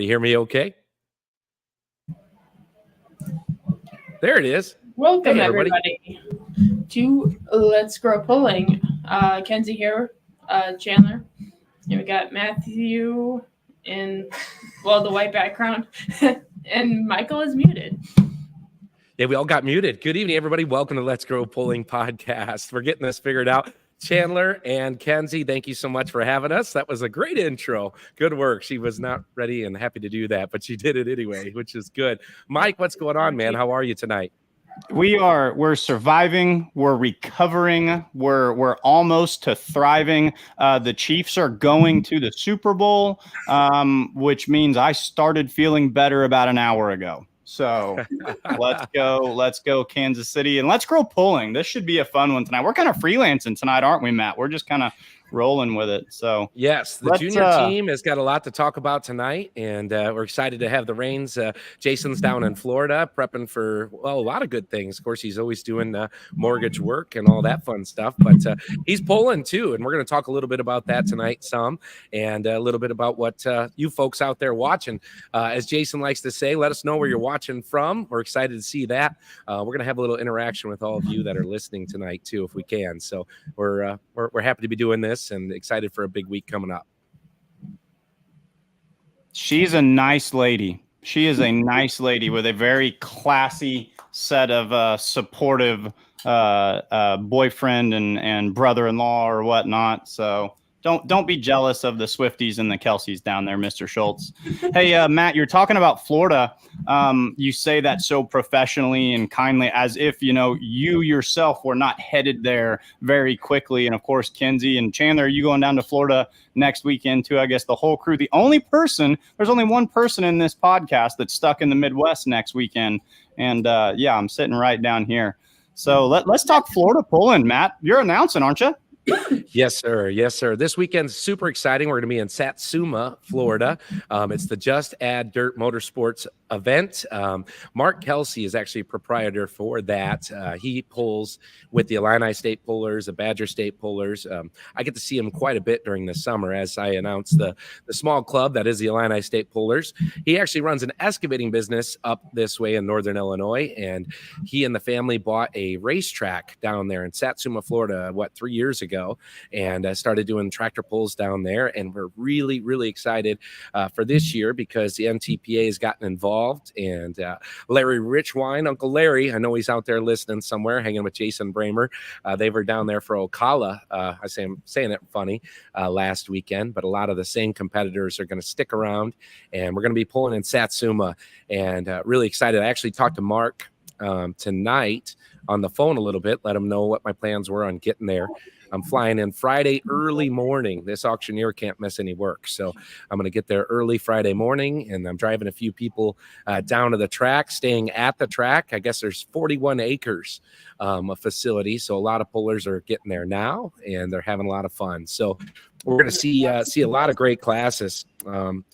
Hear me okay? There it is. Welcome, everybody, to Let's Grow Pulling. Kenzie here, Chandler. And we got Matthew in, the white background, and Michael is muted. Yeah, we all got muted. Good evening, everybody. Welcome to Let's Grow Pulling podcast. We're getting this figured out. Chandler and Kenzie, thank you so much for having us. That was a great intro. Good work. She was not ready and happy to do that, but she did it anyway, which is good. Mike, what's going on, man? How are you tonight? We're surviving. We're recovering. We're almost to thriving. The Chiefs are going to the Super Bowl, which means I started feeling better about an hour ago. So let's go Kansas City, and let's grow pulling. This should be a fun one tonight. We're kind of freelancing tonight, aren't we, Matt? We're just kind of rolling with it. So yes, the junior team has got a lot to talk about tonight, and we're excited to have the reins. Jason's down in Florida prepping for a lot of good things. Of course, he's always doing mortgage work and all that fun stuff, but he's pulling too, and we're going to talk a little bit about that tonight and a little bit about what you folks out there watching. As Jason likes to say, let us know where you're watching from. We're excited to see that. We're going to have a little interaction with all of you that are listening tonight too, if we can. So we're happy to be doing this and excited for a big week coming up. She's a nice lady. She is a nice lady with a very classy set of supportive boyfriend and brother-in-law or whatnot. So don't be jealous of the Swifties and the Kelseys down there, Mr. Schultz. Hey, Matt, you're talking about Florida. You say that so professionally and kindly, as if, you yourself were not headed there very quickly. And of course, Kenzie and Chandler, are you going down to Florida next weekend too? I guess the whole crew. There's only one person in this podcast that's stuck in the Midwest next weekend. And I'm sitting right down here. So let's talk Florida pulling, Matt. You're announcing, aren't you? Yes, sir. Yes, sir. This weekend's super exciting. We're going to be in Satsuma, Florida. It's the Just Add Dirt Motorsports event. Mark Kelsey is actually a proprietor for that. He pulls with the Illini State Pullers, the Badger State Pullers. I get to see him quite a bit during the summer as I announce the small club that is the Illini State Pullers. He actually runs an excavating business up this way in northern Illinois, and he and the family bought a racetrack down there in Satsuma, Florida, 3 years ago, and started doing tractor pulls down there. And we're really, really excited for this year because the NTPA has gotten involved. And Larry Richwine, Uncle Larry, I know he's out there listening somewhere, hanging with Jason Bramer. They were down there for Ocala. I'm saying it funny last weekend, but a lot of the same competitors are going to stick around, and we're going to be pulling in Satsuma. And really excited. I actually talked to Mark tonight on the phone a little bit, let him know what my plans were on getting there. I'm flying in Friday early morning. This auctioneer can't miss any work. So I'm going to get there early Friday morning, and I'm driving a few people down to the track, staying at the track. I guess there's 41 acres of facility. So a lot of pullers are getting there now, and they're having a lot of fun. So we're going to see a lot of great classes,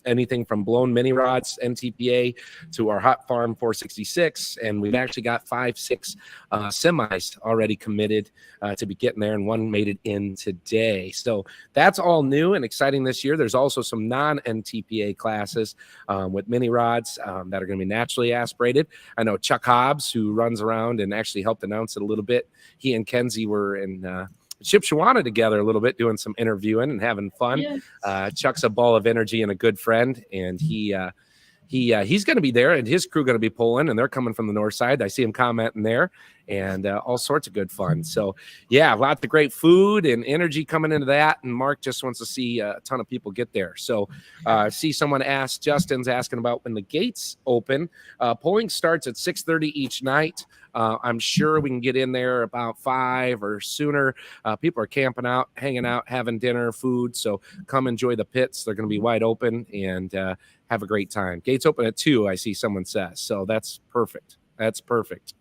anything from blown mini rods, NTPA, to our Hot Farm 466. And we've actually got 5-6 semis already committed to be getting there, and one made it in today. So that's all new and exciting this year. There's also some non-NTPA classes with mini rods that are going to be naturally aspirated. I know Chuck Hobbs, who runs around and actually helped announce it a little bit. He and Kenzie were in Shipshawana together a little bit, doing some interviewing and having fun. Yes. Chuck's a ball of energy and a good friend, and he's going to be there, and his crew going to be pulling, and they're coming from the north side. I see him commenting there, and all sorts of good fun. So yeah, lots of great food and energy coming into that. And Mark just wants to see a ton of people get there. So see someone asked, Justin's asking about when the gates open. Polling starts at 6:30 each night. I'm sure we can get in there about 5 or sooner. People are camping out, hanging out, having dinner, food. So come enjoy the pits. They're going to be wide open and have a great time. Gates open at 2, I see someone says. So that's perfect. That's perfect.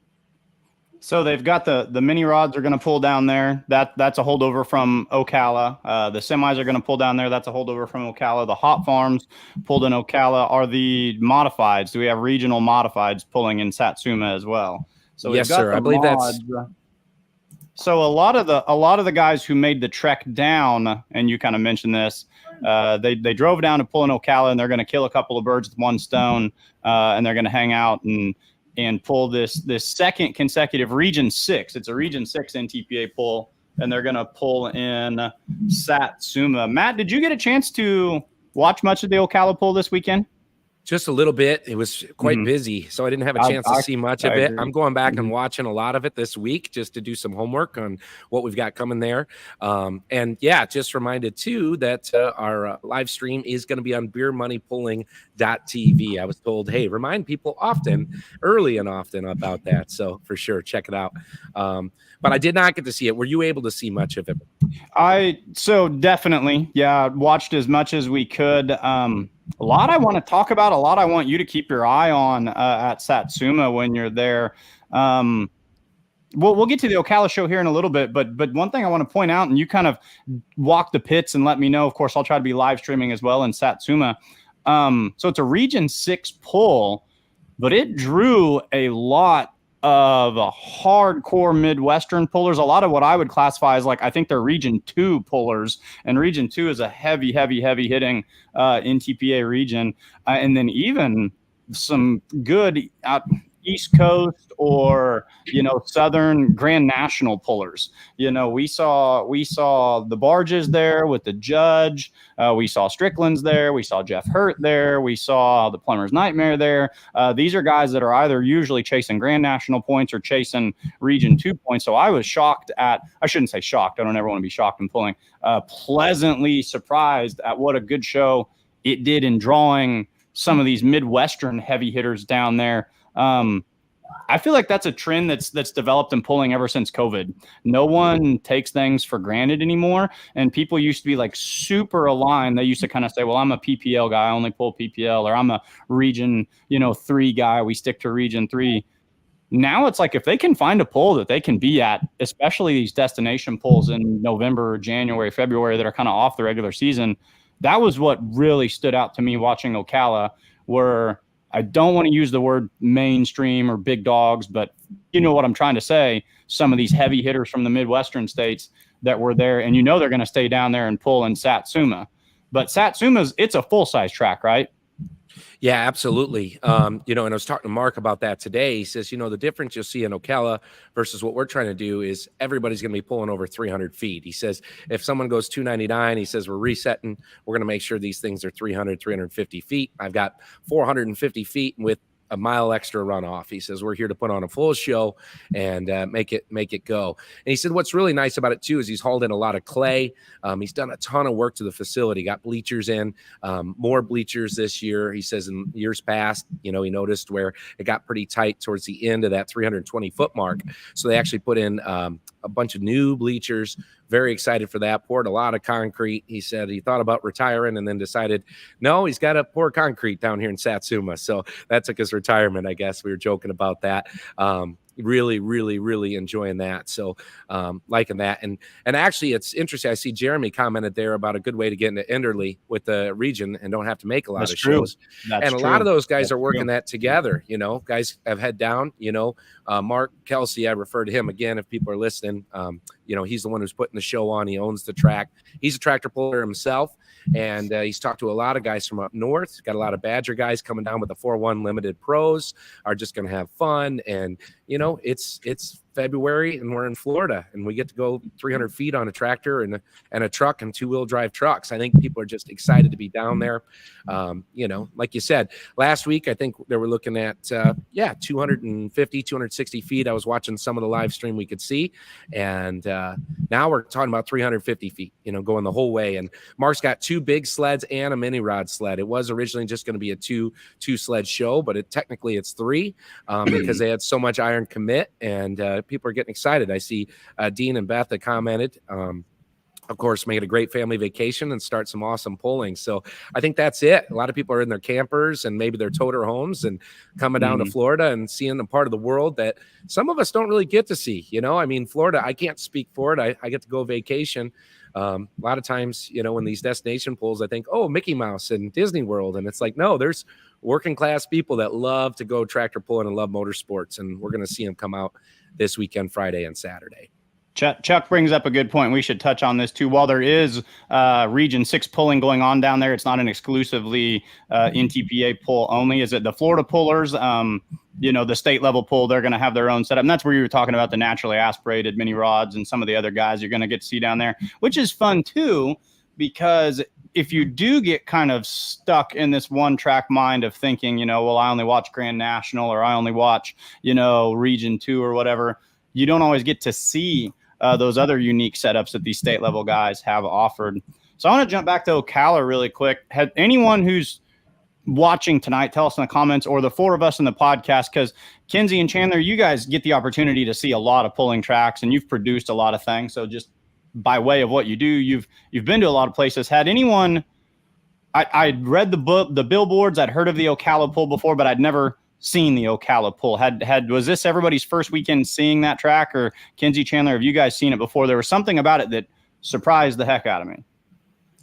So they've got the mini rods are going to pull down there. That's a holdover from Ocala. The semis are going to pull down there. That's a holdover from Ocala. The hot farms pulled in Ocala. Are the modifieds? Do we have regional modifieds pulling in Satsuma as well? So yes, sir. I believe that's. So a lot of the guys who made the trek down, and you kind of mentioned this, they drove down to pull in Ocala, and they're going to kill a couple of birds with one stone, and they're going to hang out and pull this second consecutive Region 6. It's a Region 6 NTPA pull, and they're going to pull in Satsuma. Matt, did you get a chance to watch much of the Ocala pull this weekend? Just a little bit. It was quite busy, so I didn't have a chance to see much of it. I'm going back and watching a lot of it this week just to do some homework on what we've got coming there. And yeah, just reminded too that our live stream is going to be on beermoneypulling.tv. I was told, hey, remind people early and often about that. So for sure, check it out. But I did not get to see it. Were you able to see much of it? So definitely, yeah, watched as much as we could. A lot I want to talk about, a lot I want you to keep your eye on at Satsuma when you're there. We'll get to the Ocala show here in a little bit, but one thing I want to point out, and you kind of walk the pits and let me know. Of course, I'll try to be live streaming as well in Satsuma. So it's a Region 6 pull, but it drew a lot of hardcore Midwestern pullers, a lot of what I would classify as like, I think they're Region 2 pullers, and Region 2 is a heavy hitting NTPA region. And then even some good East Coast or, Southern Grand National pullers. We saw the Barges there with the Judge. We saw Strickland's there. We saw Jeff Hurt there. We saw the Plumber's Nightmare there. These are guys that are either usually chasing Grand National points or chasing Region 2 points. So I was shocked I shouldn't say shocked. I don't ever want to be shocked in pulling. Pleasantly surprised at what a good show it did in drawing some of these Midwestern heavy hitters down there. I feel like that's a trend that's developed in pulling ever since COVID. No one takes things for granted anymore. And people used to be like super aligned. They used to kind of say, well, I'm a PPL guy. I only pull PPL, or I'm a Region, 3 guy. We stick to Region 3. Now it's like, if they can find a pull that they can be at, especially these destination pulls in November, January, February, that are kind of off the regular season. That was what really stood out to me watching Ocala, where I don't want to use the word mainstream or big dogs, but you know what I'm trying to say. Some of these heavy hitters from the Midwestern states that were there, and they're going to stay down there and pull in Satsuma. But Satsuma's, it's a full-size track, right? Yeah, absolutely. And I was talking to Mark about that today. He says, the difference you'll see in Ocala versus what we're trying to do is everybody's going to be pulling over 300 feet. He says, if someone goes 299, he says, we're resetting. We're going to make sure these things are 300, 350 feet. I've got 450 feet with a mile extra runoff. He says, we're here to put on a full show and make it go. And he said, what's really nice about it too, is he's hauled in a lot of clay. He's done a ton of work to the facility, got bleachers in, more bleachers this year. He says in years past, he noticed where it got pretty tight towards the end of that 320 foot mark. So they actually put in a bunch of new bleachers. Very excited for that. Poured a lot of concrete. He said he thought about retiring and then decided, no, he's got to pour concrete down here in Satsuma. So that took his retirement, I guess. We were joking about that. Really, really, really enjoying that. So liking that. And actually, it's interesting. I see Jeremy commented there about a good way to get into Enderley with the region and don't have to make a lot of shows. And a lot of those guys are working that together. Guys have head down. Mark Kelsey, I refer to him again if people are listening. He's the one who's putting the show on. He owns the track. He's a tractor puller himself. And he's talked to a lot of guys from up north. He's got a lot of Badger guys coming down with the 4-1 limited pros, are just going to have fun. And, it's February, and we're in Florida, and we get to go 300 feet on a tractor and a truck and 2-wheel drive trucks. I think people are just excited to be down there. Like you said, last week, I think they were looking at, 250, 260 feet. I was watching some of the live stream we could see. And now we're talking about 350 feet, going the whole way. And Mark's got 2 big sleds and a mini rod sled. It was originally just going to be a two sled show, but technically it's 3 because they had so much iron commit, and people are getting excited. I see Dean and Beth have commented. Of course, make it a great family vacation and start some awesome pulling. So I think that's it. A lot of people are in their campers and maybe their toter homes and coming down to Florida and seeing a part of the world that some of us don't really get to see. Florida, I can't speak for it. I get to go vacation. A lot of times, when these destination pulls, I think, oh, Mickey Mouse and Disney World. And it's like, no, there's working class people that love to go tractor pulling and love motorsports. And we're going to see them come out this weekend, Friday and Saturday. Chuck brings up a good point. We should touch on this too. While there is Region 6 pulling going on down there, it's not an exclusively NTPA pull only. Is it the Florida pullers? The state level pull, they're going to have their own setup. And that's where you were talking about the naturally aspirated mini rods and some of the other guys you're going to get to see down there, which is fun too, because if you do get kind of stuck in this one track mind of thinking, well, I only watch Grand National or I only watch, Region 2 or whatever, you don't always get to see those other unique setups that these state level guys have offered. So I want to jump back to Ocala really quick. Had anyone who's watching tonight, tell us in the comments, or the 4 of us in the podcast, because Kenzie and Chandler, you guys get the opportunity to see a lot of pulling tracks and you've produced a lot of things. So just by way of what you do, you've been to a lot of places. Had anyone, I'd read the billboards, I'd heard of the Ocala pull before, but I'd never seen the Ocala pull. Was this everybody's first weekend seeing that track? Or Kenzie, Chandler, have you guys seen it before? There was something about it that surprised the heck out of me.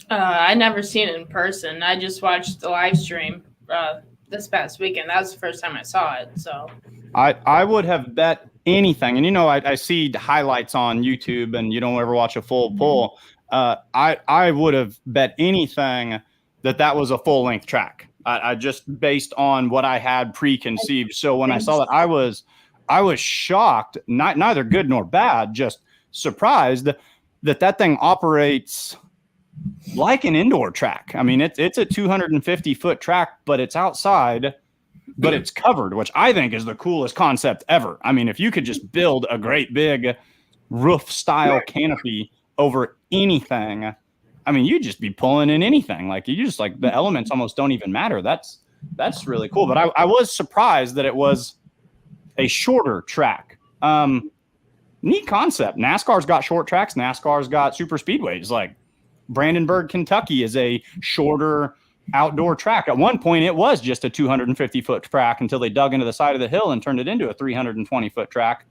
I never seen it in person. I just watched the live stream this past weekend. That was the first time I saw it. So I would have bet anything. And I see highlights on YouTube, and you don't ever watch a full pull. I would have bet anything that was a full length track. I just based on what I had preconceived. So when I saw that, I was shocked, neither good nor bad, just surprised that thing operates like an indoor track. I mean, it's a 250 foot track, but it's outside, but it's covered, which I think is the coolest concept ever. I mean, if you could just build a great big roof style canopy over anything, I mean, you'd just be pulling in anything. Like the elements almost don't even matter. That's really cool. But I was surprised that it was a shorter track. Neat concept. NASCAR's got short tracks. NASCAR's got super speedways. Like Brandenburg, Kentucky is a shorter outdoor track. At one point, it was just a 250 foot track until they dug into the side of the hill and turned it into a 320 foot track.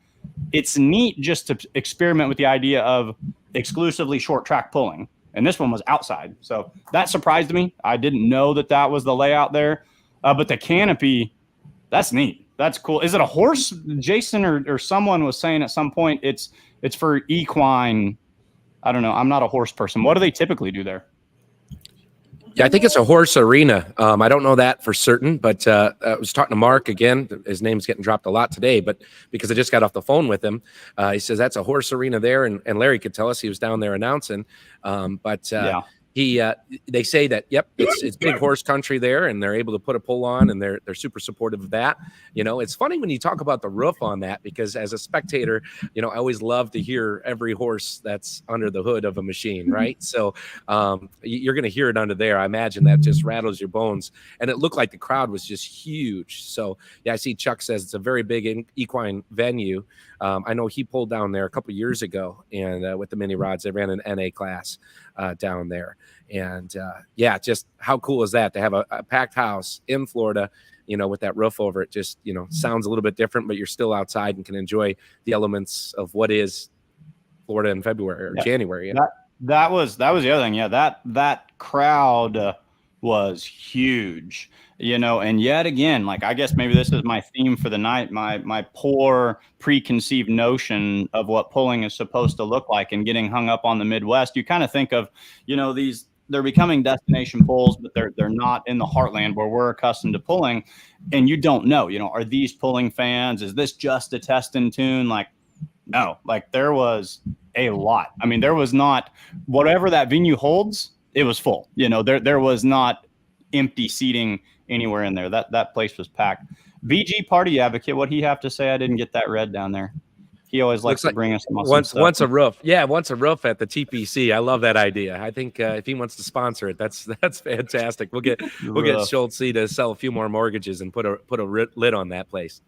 It's neat just to experiment with the idea of exclusively short track pulling. And this one was outside. So that surprised me. I didn't know that was the layout there. But the canopy, that's neat. That's cool. Is it a horse? Jason or someone was saying at some point it's for equine. I don't know. I'm not a horse person. What do they typically do there? Yeah, I think it's a horse arena. I don't know that for certain, but I was talking to Mark again. His name's getting dropped a lot today, but because I just got off the phone with him, he says that's a horse arena there, and Larry could tell us he was down there announcing. They say that, yep, it's big horse country there, and they're able to put a pull on, and they're super supportive of that. It's funny when you talk about the roof on that, because as a spectator, I always love to hear every horse that's under the hood of a machine, right? So you're going to hear it under there. I imagine that just rattles your bones, and it looked like the crowd was just huge. So yeah, I see Chuck says it's a very big equine venue. I know he pulled down there a couple years ago, and with the mini rods, they ran an NA class down there. And just how cool is that to have a packed house in Florida, with that roof over it? Just, sounds a little bit different, but you're still outside and can enjoy the elements of what is Florida in February or January. That was the other thing. Yeah, that crowd was huge, and yet again, like, I guess maybe this is my theme for the night, my poor preconceived notion of what pulling is supposed to look like, and getting hung up on the Midwest. You kind of think of, they're becoming destination pulls, but they're not in the heartland where we're accustomed to pulling. And you don't know, are these pulling fans? Is this just a test and tune? Like, No, like there was a lot. I mean, there was not whatever that venue holds, it was full. You know, there was not empty seating anywhere in there. That place was packed. BG Party Advocate, what he have to say? I didn't get that read down there. He always likes to bring us some once a roof. Yeah, once a roof at the TPC. I love that idea. I think if he wants to sponsor it, that's fantastic. We'll get Schultz to sell a few more mortgages and put a lid on that place.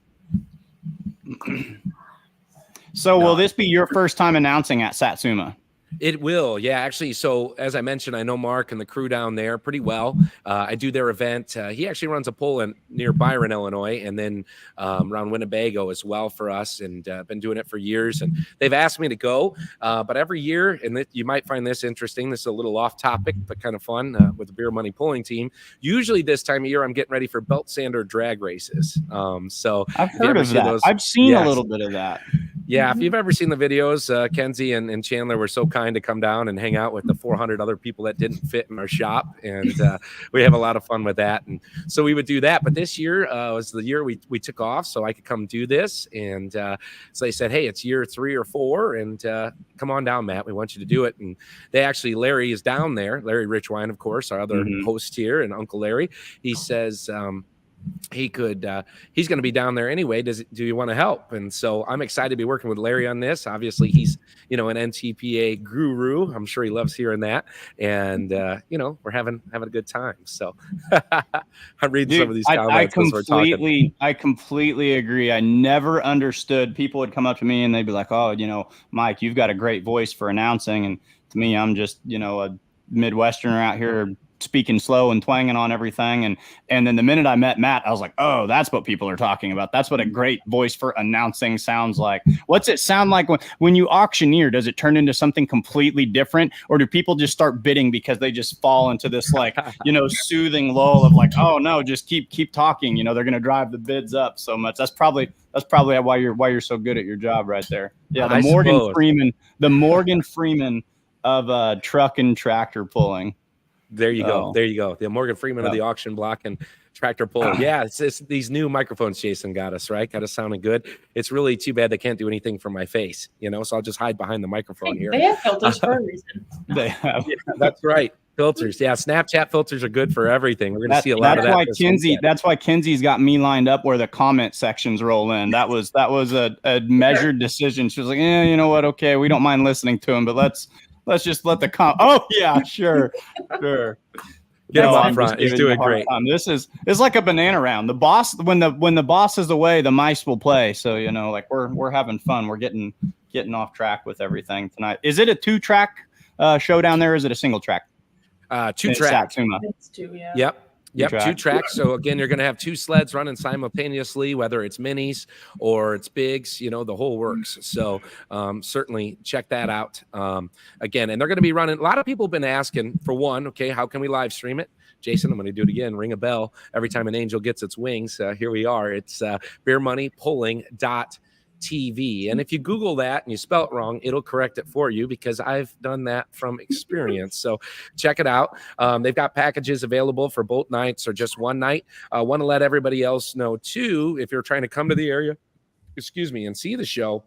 So will this be your first time announcing at Satsuma? It will, yeah. Actually, so as I mentioned, I know Mark and the crew down there pretty well. I do their event. He actually runs a poll near Byron, Illinois, and then around Winnebago as well for us, and been doing it for years. And they've asked me to go, but every year, and you might find this interesting. This is a little off topic, but kind of fun with the Beer Money Pulling team. Usually this time of year, I'm getting ready for belt sander drag races. So I've heard of that. I've seen a little bit of that. Yeah, if you've ever seen the videos, Kenzie and Chandler were so kind to come down and hang out with the 400 other people that didn't fit in our shop, and we have a lot of fun with that. And so we would do that. But this year was the year we took off, so I could come do this. And so they said, "Hey, it's year 3 or 4, and come on down, Matt. We want you to do it." And Larry is down there. Larry Richwine, of course, our other host here, and Uncle Larry. He says. He's going to be down there anyway. Do you want to help? And so I'm excited to be working with Larry on this. Obviously he's, an NTPA guru. I'm sure he loves hearing that. And, we're having a good time. So I'm reading some of these comments. I completely agree. I never understood. People would come up to me and they'd be like, "Oh, Mike, you've got a great voice for announcing." And to me, I'm just, a Midwesterner out here speaking slow and twanging on everything. And then the minute I met Matt, I was like, "Oh, that's what people are talking about. That's what a great voice for announcing sounds like." What's it sound like when you auctioneer? Does it turn into something completely different? Or do people just start bidding because they just fall into this soothing lull of like, "Oh no, just keep talking." They're going to drive the bids up so much. That's probably why you're so good at your job right there. Yeah. The Morgan Freeman of truck and tractor pulling. There you go. The Morgan Freeman of the auction block and tractor pull. Yeah, it's these new microphones Jason got us, right? Got us sounding good. It's really too bad they can't do anything for my face, so I'll just hide behind the microphone here. They have filters for a reason. They have. Yeah, that's right. Filters. Yeah, Snapchat filters are good for everything. We're going to see a lot of that. That's why Kenzie's got me lined up where the comment sections roll in. That was a measured decision. She was like, you know what? Okay, we don't mind listening to him, but let's just let the Oh yeah, sure. Get him up front. He's doing great. It's like a banana round. The boss, when the boss is away, the mice will play. So we're having fun. We're getting off track with everything tonight. Is it a 2-track show down there? Or is it a single track? 2 tracks. It's 2, yeah. Yep. 2 tracks. So again, you're going to have 2 sleds running simultaneously, whether it's minis or it's bigs, the whole works. So certainly check that out. Again, and they're going to be running. A lot of people have been asking for one. Okay, how can we live stream it? Jason, I'm going to do it again. Ring a bell every time an angel gets its wings. Here we are. It's beermoneypulling.tv. And if you Google that and you spell it wrong, it'll correct it for you because I've done that from experience. So check it out. They've got packages available for both nights or just one night. I want to let everybody else know too, if you're trying to come to the area, and see the show,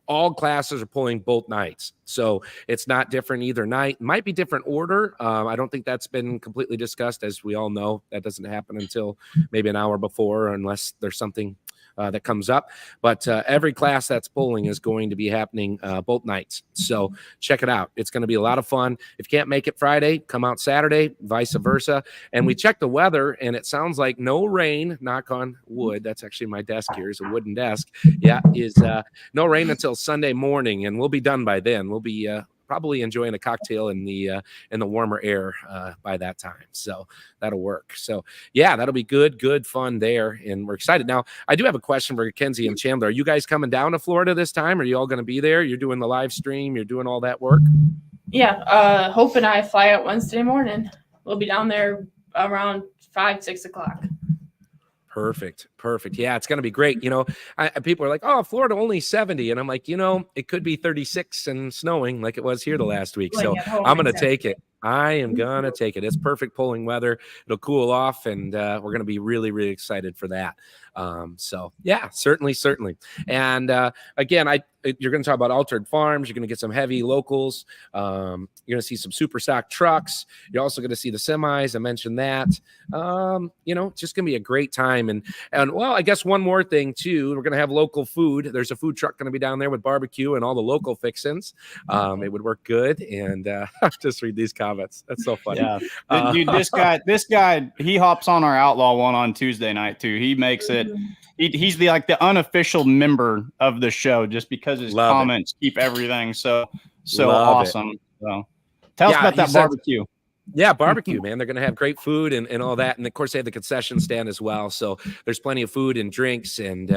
all classes are pulling both nights. So it's not different either night. It might be different order. I don't think that's been completely discussed. As we all know, that doesn't happen until maybe an hour before, unless there's something that comes up. But every class that's pulling is going to be happening both nights. So check it out. It's going to be a lot of fun. If you can't make it Friday, come out Saturday, vice versa. And we checked the weather, and it sounds like no rain, knock on wood. That's actually my desk here is a wooden desk. Yeah, is no rain until Sunday morning, and we'll be done by then. We'll be probably enjoying a cocktail in the warmer air by that time. So that'll work. So yeah, that'll be good fun there. And we're excited. Now, I do have a question for Kenzie and Chandler. Are you guys coming down to Florida this time? Are you all going to be there? You're doing the live stream. You're doing all that work. Yeah. Hope and I fly out Wednesday morning. We'll be down there around 5-6 o'clock. Perfect. Yeah, it's going to be great. People are like, "Oh, Florida only 70." And I'm like, it could be 36 and snowing like it was here the last week. So I'm going to take it. I am gonna take it. It's perfect pulling weather. It'll cool off, and we're gonna be really, really excited for that. So yeah, certainly. And again, you're going to talk about Altered Farms. You're going to get some heavy locals. You're going to see some super stock trucks. You're also going to see the semis. I mentioned that. It's just going to be a great time. And well, I guess one more thing too. We're going to have local food. There's a food truck going to be down there with barbecue and all the local fixins. It would work good. And just read these comments. That's so funny. Yeah, dude, this guy, he hops on our Outlaw one on Tuesday night too. He makes it. He's the unofficial member of the show just because his comments keep everything so awesome. So tell us about that barbecue. Yeah, barbecue, man. They're going to have great food and all that. And of course, they have the concession stand as well. So there's plenty of food and drinks and,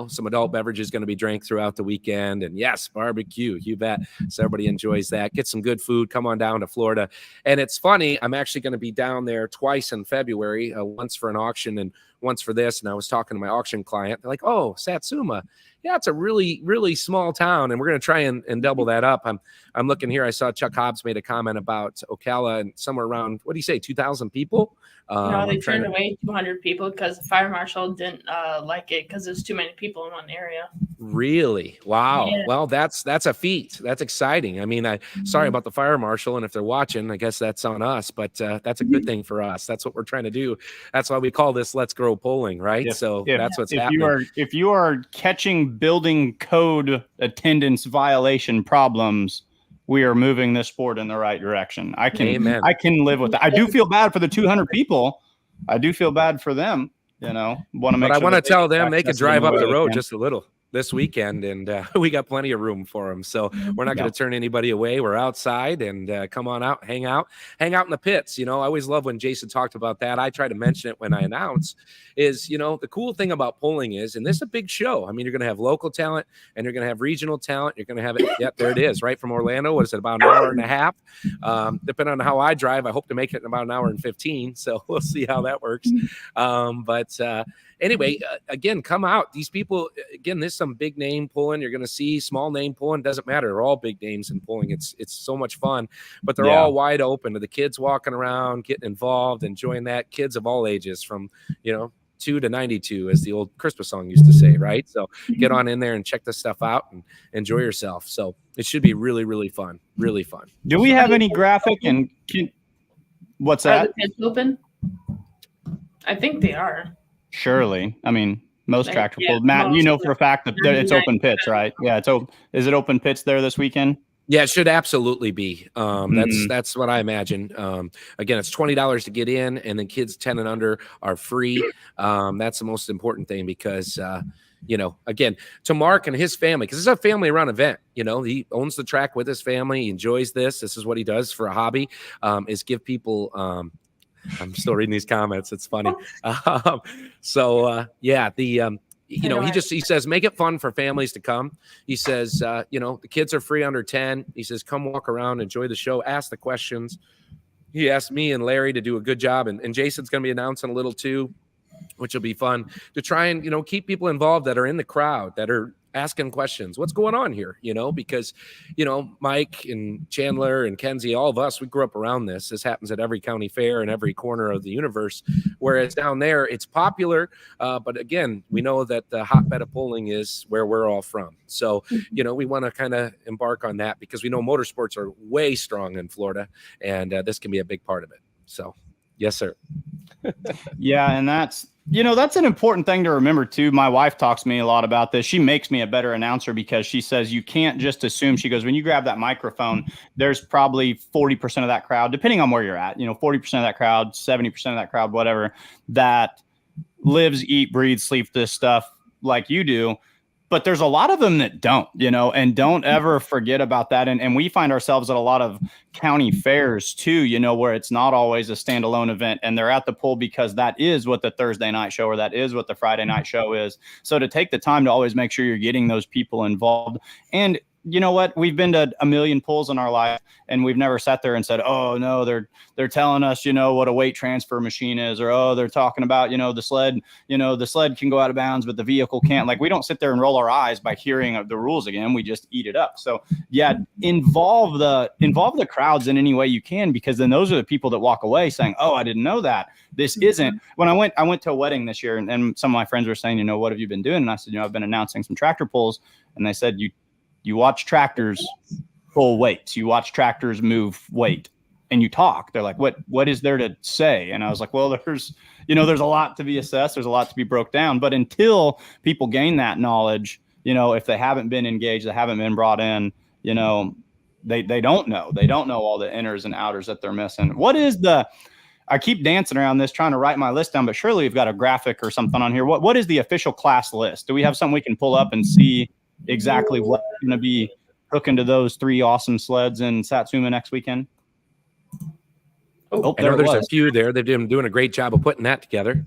some adult beverages going to be drank throughout the weekend. And yes, barbecue, you bet. So everybody enjoys that. Get some good food. Come on down to Florida. And it's funny, I'm actually going to be down there twice in February, once for an auction and once for this. And I was talking to my auction client. They're like, oh, Satsuma. Yeah, it's a really, really small town, and we're going to try and double that up. I'm looking here. I saw Chuck Hobbs made a comment about Ocala and somewhere around, what do you say, 2,000 people? They turned away 200 people because the fire marshal didn't like it because there's too many people in one area. Really? Wow. Yeah. Well, that's a feat. That's exciting. I mean, sorry about the fire marshal, and if they're watching, I guess that's on us, but that's a good thing for us. That's what we're trying to do. That's why we call this Let's Grow Polling, right? That's what's happening. If you are catching building code attendance violation problems, we are moving this sport in the right direction. I can live with that. I do feel bad for the 200 people. I do feel bad for them. But I want to tell them they could drive up the road just a little this weekend, and we got plenty of room for them. So we're not going to turn anybody away. We're outside, and come on out, hang out in the pits. I always love when Jason talked about that. I try to mention it when I announce is, the cool thing about polling is, and this is a big show. I mean, you're going to have local talent and you're going to have regional talent. You're going to have it. Yep, there it is, right from Orlando. What is it, about an hour and a half? Depending on how I drive, I hope to make it in about an hour and 15. So we'll see how that works. Anyway, again, come out. These people, again, there's some big name pulling. You're going to see small name pulling. Doesn't matter. They're all big names in pulling. It's so much fun, but they're all wide open to the kids walking around, getting involved, enjoying that. Kids of all ages from, 2 to 92, as the old Christmas song used to say, right? So get on in there and check this stuff out and enjoy yourself. So it should be really, really fun. Really fun. Do we have any graphic and what's that? Are the pits open? I think they are. Surely. I mean, most tractor pulls. Matt, for a fact that it's open pits, right? Yeah, it's open. Is it open pits there this weekend? Yeah, it should absolutely be. That's what I imagine. Again, it's $20 to get in, and then kids 10 and under are free. That's the most important thing because, again, to Mark and his family, because it's a family-run event. He owns the track with his family. He enjoys this. This is what he does for a hobby, is give people I'm still reading these comments. It's funny. He says, make it fun for families to come. He says, the kids are free under 10. He says, come walk around, enjoy the show, ask the questions. He asked me and Larry to do a good job. And Jason's going to be announcing a little too, which will be fun to try and, keep people involved that are in the crowd, that are asking questions. What's going on here? Because, Mike and Chandler and Kenzie, all of us, we grew up around this. This happens at every county fair in every corner of the universe, whereas down there it's popular. But again, we know that the hotbed of polling is where we're all from. So, we want to kind of embark on that because we know motorsports are way strong in Florida, and this can be a big part of it. So, yes, sir. Yeah. And that's an important thing to remember too. My wife talks to me a lot about this. She makes me a better announcer because she says, you can't just assume. She goes, when you grab that microphone, there's probably 40% of that crowd, depending on where you're at, 40% of that crowd, 70% of that crowd, whatever, that lives, eat, breathe, sleep this stuff like you do. But there's a lot of them that don't, and don't ever forget about that. And we find ourselves at a lot of county fairs too, where it's not always a standalone event, and they're at the pool because that is what the Thursday night show or that is what the Friday night show is. So to take the time to always make sure you're getting those people involved. And you know what? We've been to a million pulls in our life, and we've never sat there and said, "Oh no, they're telling us, what a weight transfer machine is," or "Oh, they're talking about, the sled, the sled can go out of bounds, but the vehicle can't." Like, we don't sit there and roll our eyes by hearing of the rules again. We just eat it up. So yeah, involve the crowds in any way you can, because then those are the people that walk away saying, "Oh, I didn't know that. This isn't." When I went to a wedding this year, and some of my friends were saying, "What have you been doing?" And I said, "I've been announcing some tractor pulls." And they said, you watch tractors pull weights, you watch tractors move weight, and you talk. They're like, what is there to say? And I was like, well, there's a lot to be assessed. There's a lot to be broke down. But until people gain that knowledge, if they haven't been engaged, they haven't been brought in, they don't know. They don't know all the inners and outers that they're missing. I keep dancing around this, trying to write my list down, but surely you've got a graphic or something on here. What is the official class list? Do we have something we can pull up and see exactly what's going to be hooking to those 3 awesome sleds in Satsuma next weekend? I know there's a few there. They've been doing a great job of putting that together.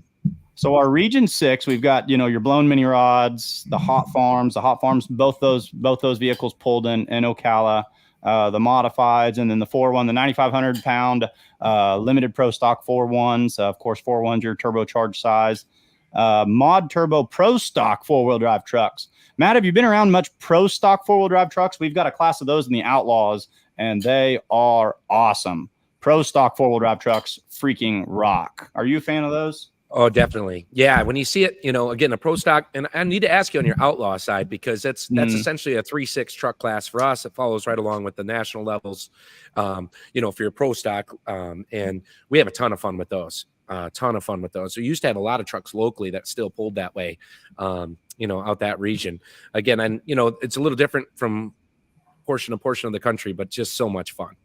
So our Region 6, we've got, your blown mini rods, the hot farms, both those vehicles pulled in Ocala. The modifieds, and then the 4-1, the 9,500 pound limited pro stock 4-1s. Of course, 4-1s your turbocharged size. Mod turbo pro stock 4-wheel drive trucks. Matt, have you been around much pro stock 4-wheel drive trucks? We've got a class of those in the Outlaws, and they are awesome. Pro stock 4-wheel drive trucks freaking rock. Are you a fan of those? Oh, definitely. Yeah. When you see it, again, a pro stock, and I need to ask you on your outlaw side, because that's essentially a 3-6 truck class for us. It follows right along with the national levels, for your pro stock. And we have a ton of fun with those. So we used to have a lot of trucks locally that still pulled that way, out that region. Again, and, it's a little different from portion of the country, but just so much fun.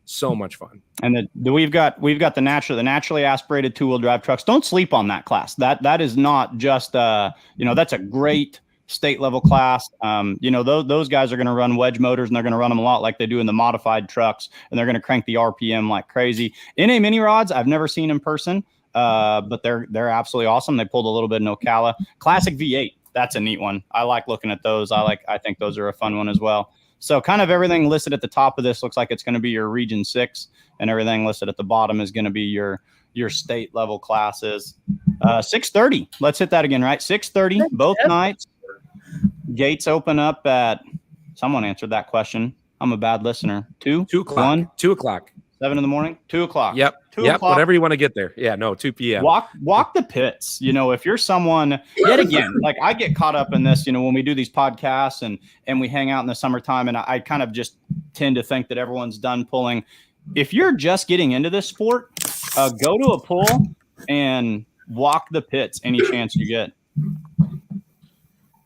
And we've got the naturally aspirated 2-wheel drive trucks. Don't sleep on that class. That is not just that's a great state level class. Those guys are going to run wedge motors, and they're going to run them a lot like they do in the modified trucks, and they're going to crank the RPM like crazy. NA mini rods, I've never seen in person, but they're absolutely awesome. They pulled a little bit in Ocala. Classic V8, that's a neat one. I like looking at those. I think those are a fun one as well. So kind of everything listed at the top of this looks like it's going to be your Region 6, and everything listed at the bottom is going to be your state level classes. 6:30. Let's hit that again, right? 6:30 both nights. Gates open up at, someone answered that question. I'm a bad listener. 2 o'clock. 2 o'clock. 7 in the morning. 2 o'clock. Yep. 2 o'clock. Whatever you want to get there. Yeah. No. 2 p.m. Walk the pits. If you're someone, yet again, like I get caught up in this. When we do these podcasts and we hang out in the summertime, and I kind of just tend to think that everyone's done pulling. If you're just getting into this sport, go to a pull and walk the pits any chance you get.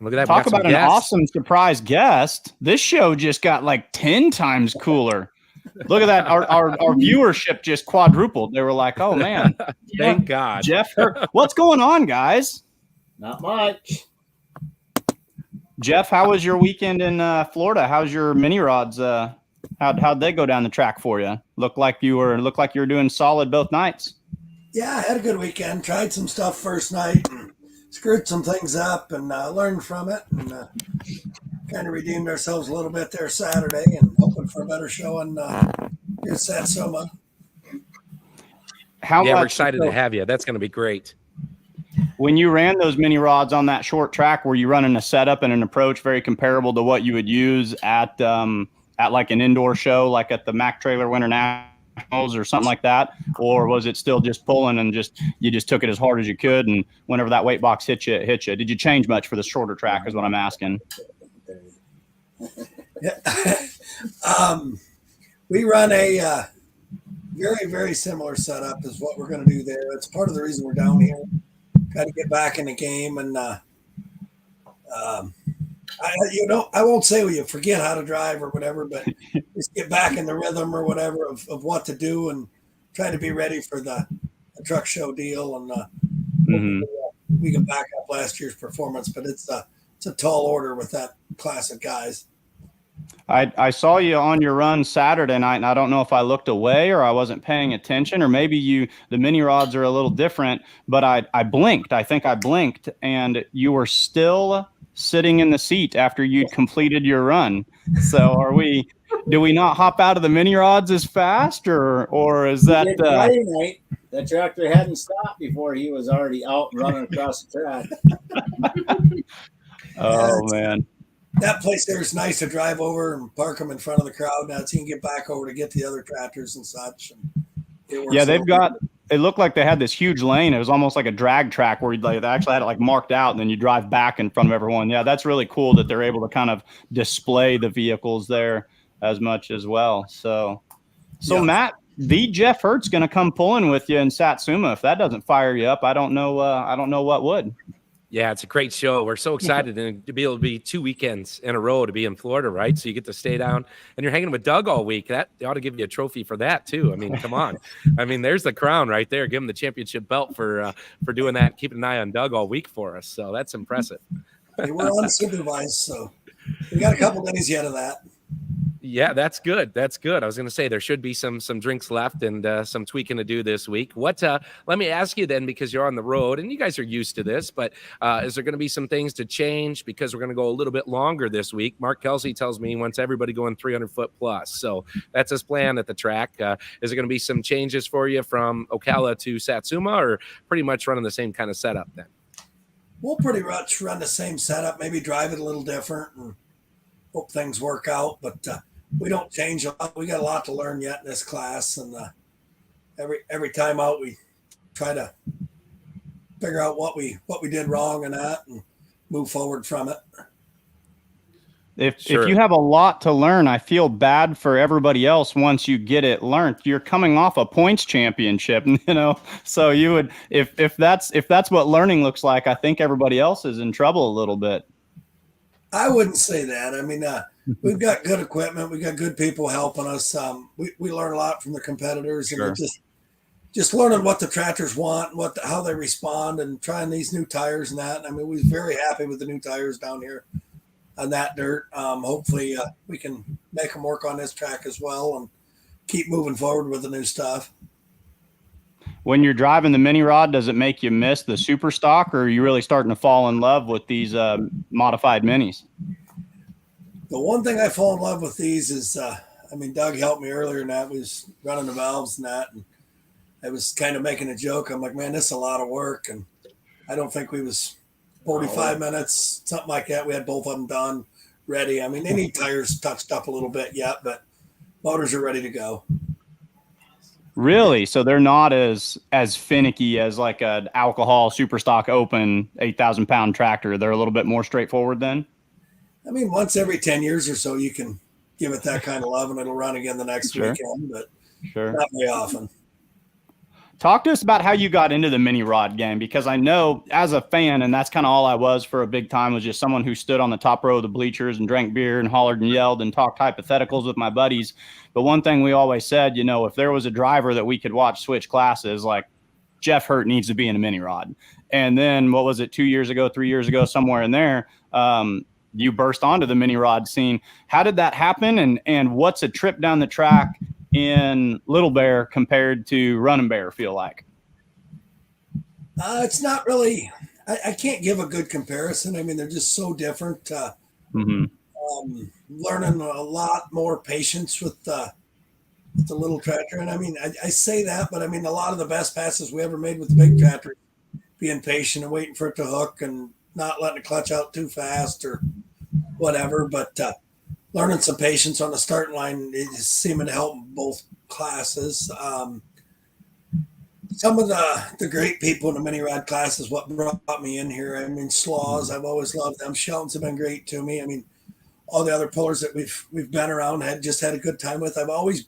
Look at that. Talk about an awesome surprise guest. This show just got like 10 times cooler. Look at that. Our viewership just quadrupled. They were like, oh, man. Thank God. Jeff, what's going on, guys? Not much. Jeff, how was your weekend in Florida? How's your mini rods? How'd they go down the track for you? Looked like you were doing solid both nights. Yeah, I had a good weekend. Tried some stuff first night and screwed some things up and learned from it, and kind of redeemed ourselves a little bit there Saturday, and hoping for a better show in Satsuma. We're excited to have you. That's going to be great. When you ran those mini rods on that short track, were you running a setup and an approach very comparable to what you would use at like an indoor show, like at the Mac Trailer Winter Nationals or something like that? Or was it still just pulling and you just took it as hard as you could, and whenever that weight box hit you, it hit you? Did you change much for the shorter track is what I'm asking. Yeah. We run a very, very similar setup as what we're going to do there. It's part of the reason we're down here. Got to get back in the game, and I won't say you forget how to drive or whatever, but just get back in the rhythm or whatever of what to do, and try to be ready for the truck show deal. And we can back up last year's performance, but it's a tall order with that class of guys. I saw you on your run Saturday night, and I don't know if I looked away or I wasn't paying attention, or maybe the mini rods are a little different, but I blinked. I think I blinked, and you were still sitting in the seat after you'd completed your run. So do we not hop out of the mini rods as fast, or is that Friday night? The tractor hadn't stopped before he was already out running across the track. oh man. That place there is nice to drive over and park them in front of the crowd. Now so you can get back over to get the other tractors and such. And yeah, it looked like they had this huge lane. It was almost like a drag track where they actually had it like marked out, and then you drive back in front of everyone. Yeah, that's really cool that they're able to kind of display the vehicles there as much as well. So yeah. Matt, the Jeff Hurt's going to come pulling with you in Satsuma. If that doesn't fire you up, I don't know what would. Yeah, it's a great show. We're so excited to be able to be 2 weekends in a row to be in Florida, right? So you get to stay down and you're hanging with Doug all week. That they ought to give you a trophy for that too. I mean, come on. I mean, there's the crown right there. Give him the championship belt for doing that, keeping an eye on Doug all week for us. So that's impressive. Hey, we're unsupervised, so we got a couple days yet of that. Yeah, that's good. That's good. I was going to say there should be some drinks left and some tweaking to do this week. What? Let me ask you then, because you're on the road and you guys are used to this, but is there going to be some things to change because we're going to go a little bit longer this week? Mark Kelsey tells me he wants everybody going 300 foot plus, so that's his plan at the track. Is there going to be some changes for you from Ocala to Satsuma, or pretty much running the same kind of setup then? We'll pretty much run the same setup, maybe drive it a little different and hope things work out, but we don't change a lot. We got a lot to learn yet in this class, and every time out we try to figure out what we did wrong in that and move forward from it. If you have a lot to learn, I feel bad for everybody else once you get it learned. You're coming off a points championship, so you would if that's what learning looks like, I think everybody else is in trouble a little bit. I wouldn't say that. I mean, we've got good equipment. We got good people helping us. We learn a lot from the competitors, and just learning what the tractors want, how they respond, and trying these new tires and that. I mean, we're very happy with the new tires down here on that dirt. Hopefully, we can make them work on this track as well and keep moving forward with the new stuff. When you're driving the mini rod, does it make you miss the super stock, or are you really starting to fall in love with these modified minis? The one thing I fall in love with these is, Doug helped me earlier and that was running the valves and that. And I was kind of making a joke. I'm like, man, this is a lot of work. And I don't think we was 45 minutes, something like that. We had both of them done, ready. I mean, they need tires touched up a little bit yet, but motors are ready to go. Really? So they're not as finicky as like an alcohol super stock open 8,000 pound tractor. They're a little bit more straightforward then. I mean, once every 10 years or so, you can give it that kind of love and it'll run again the next weekend, but not very often. Talk to us about how you got into the mini rod game, because I know as a fan, and that's kind of all I was for a big time, was just someone who stood on the top row of the bleachers and drank beer and hollered and yelled and talked hypotheticals with my buddies. But one thing we always said, if there was a driver that we could watch switch classes, like Jeff Hurt needs to be in a mini rod. And then what was it, 2 years ago, 3 years ago, somewhere in there, you burst onto the mini rod scene. How did that happen? And what's a trip down the track in Little Bear compared to Running Bear feel like? It's not really, I can't give a good comparison. I mean, they're just so different. Learning a lot more patience with the little tractor. And I mean, I say that, but I mean, a lot of the best passes we ever made with the big tractor, being patient and waiting for it to hook and not letting it clutch out too fast or whatever. But learning some patience on the starting line is seeming to help both classes. Some of the great people in the mini rod class is what brought me in here. I mean, Slaws, I've always loved them. Shelton's have been great to me. I mean, all the other pullers that we've been around had a good time with. I've always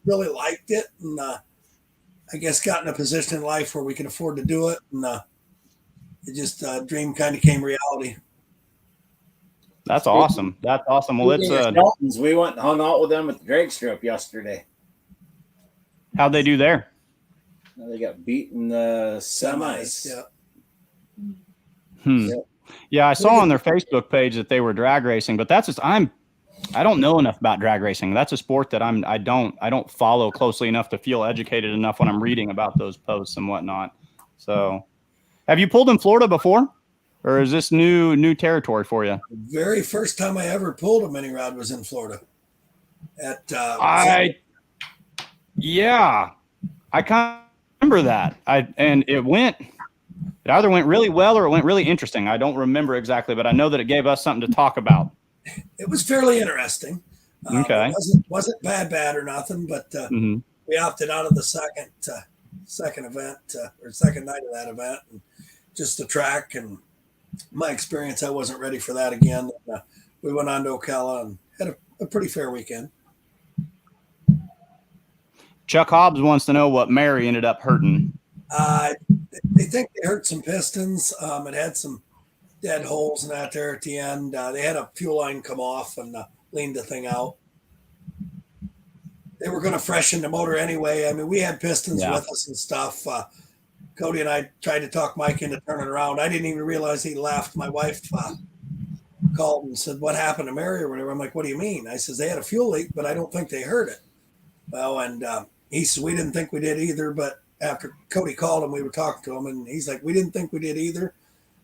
really liked it, and I guess got in a position in life where we can afford to do it, and it just dream kind of came reality. That's awesome. That's awesome. Well, it's Shelton's. We went and hung out with them at the drag strip yesterday. How'd they do there? They got beat in the semis. Yeah. Yeah, I saw on their Facebook page that they were drag racing, but that's just I don't know enough about drag racing. That's a sport that I don't follow closely enough to feel educated enough when I'm reading about those posts and whatnot. So, have you pulled in Florida before? or is this new territory for you? The very first time I ever pulled a mini rod was in Florida. Yeah, I kind of remember that. It either went really well or it went really interesting. I don't remember exactly, but I know that it gave us something to talk about. It was fairly interesting. Okay. It wasn't bad or nothing, but we opted out of the second event or second night of that event, and just the track and my experience. I wasn't ready for that again. We went on to Ocala and had a pretty fair weekend. Chuck Hobbs wants to know what Mary ended up hurting. They think they hurt some pistons. It had some dead holes in that there at the end. They had a fuel line come off and leaned the thing out. They were going to freshen the motor anyway. I mean, we had pistons with us and stuff. Cody and I tried to talk Mike into turning around. I didn't even realize he left. My wife called and said, "What happened to Mary?" or whatever. I'm like, "What do you mean?" I says, "They had a fuel leak, but I don't think they heard it." Well, and he said, "We didn't think we did either." But after Cody called him, we were talking to him, and he's like, "We didn't think we did either.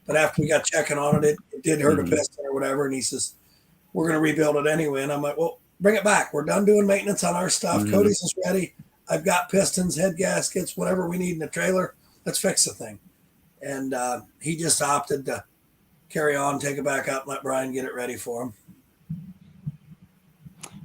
But after we got checking on it, it did hurt a piston or whatever." And he says, "We're going to rebuild it anyway." And I'm like, "Well, bring it back. We're done doing maintenance on our stuff. Cody's is ready. I've got pistons, head gaskets, whatever we need in the trailer. Let's fix the thing." And he just opted to carry on, take it back up, and let Brian get it ready for him.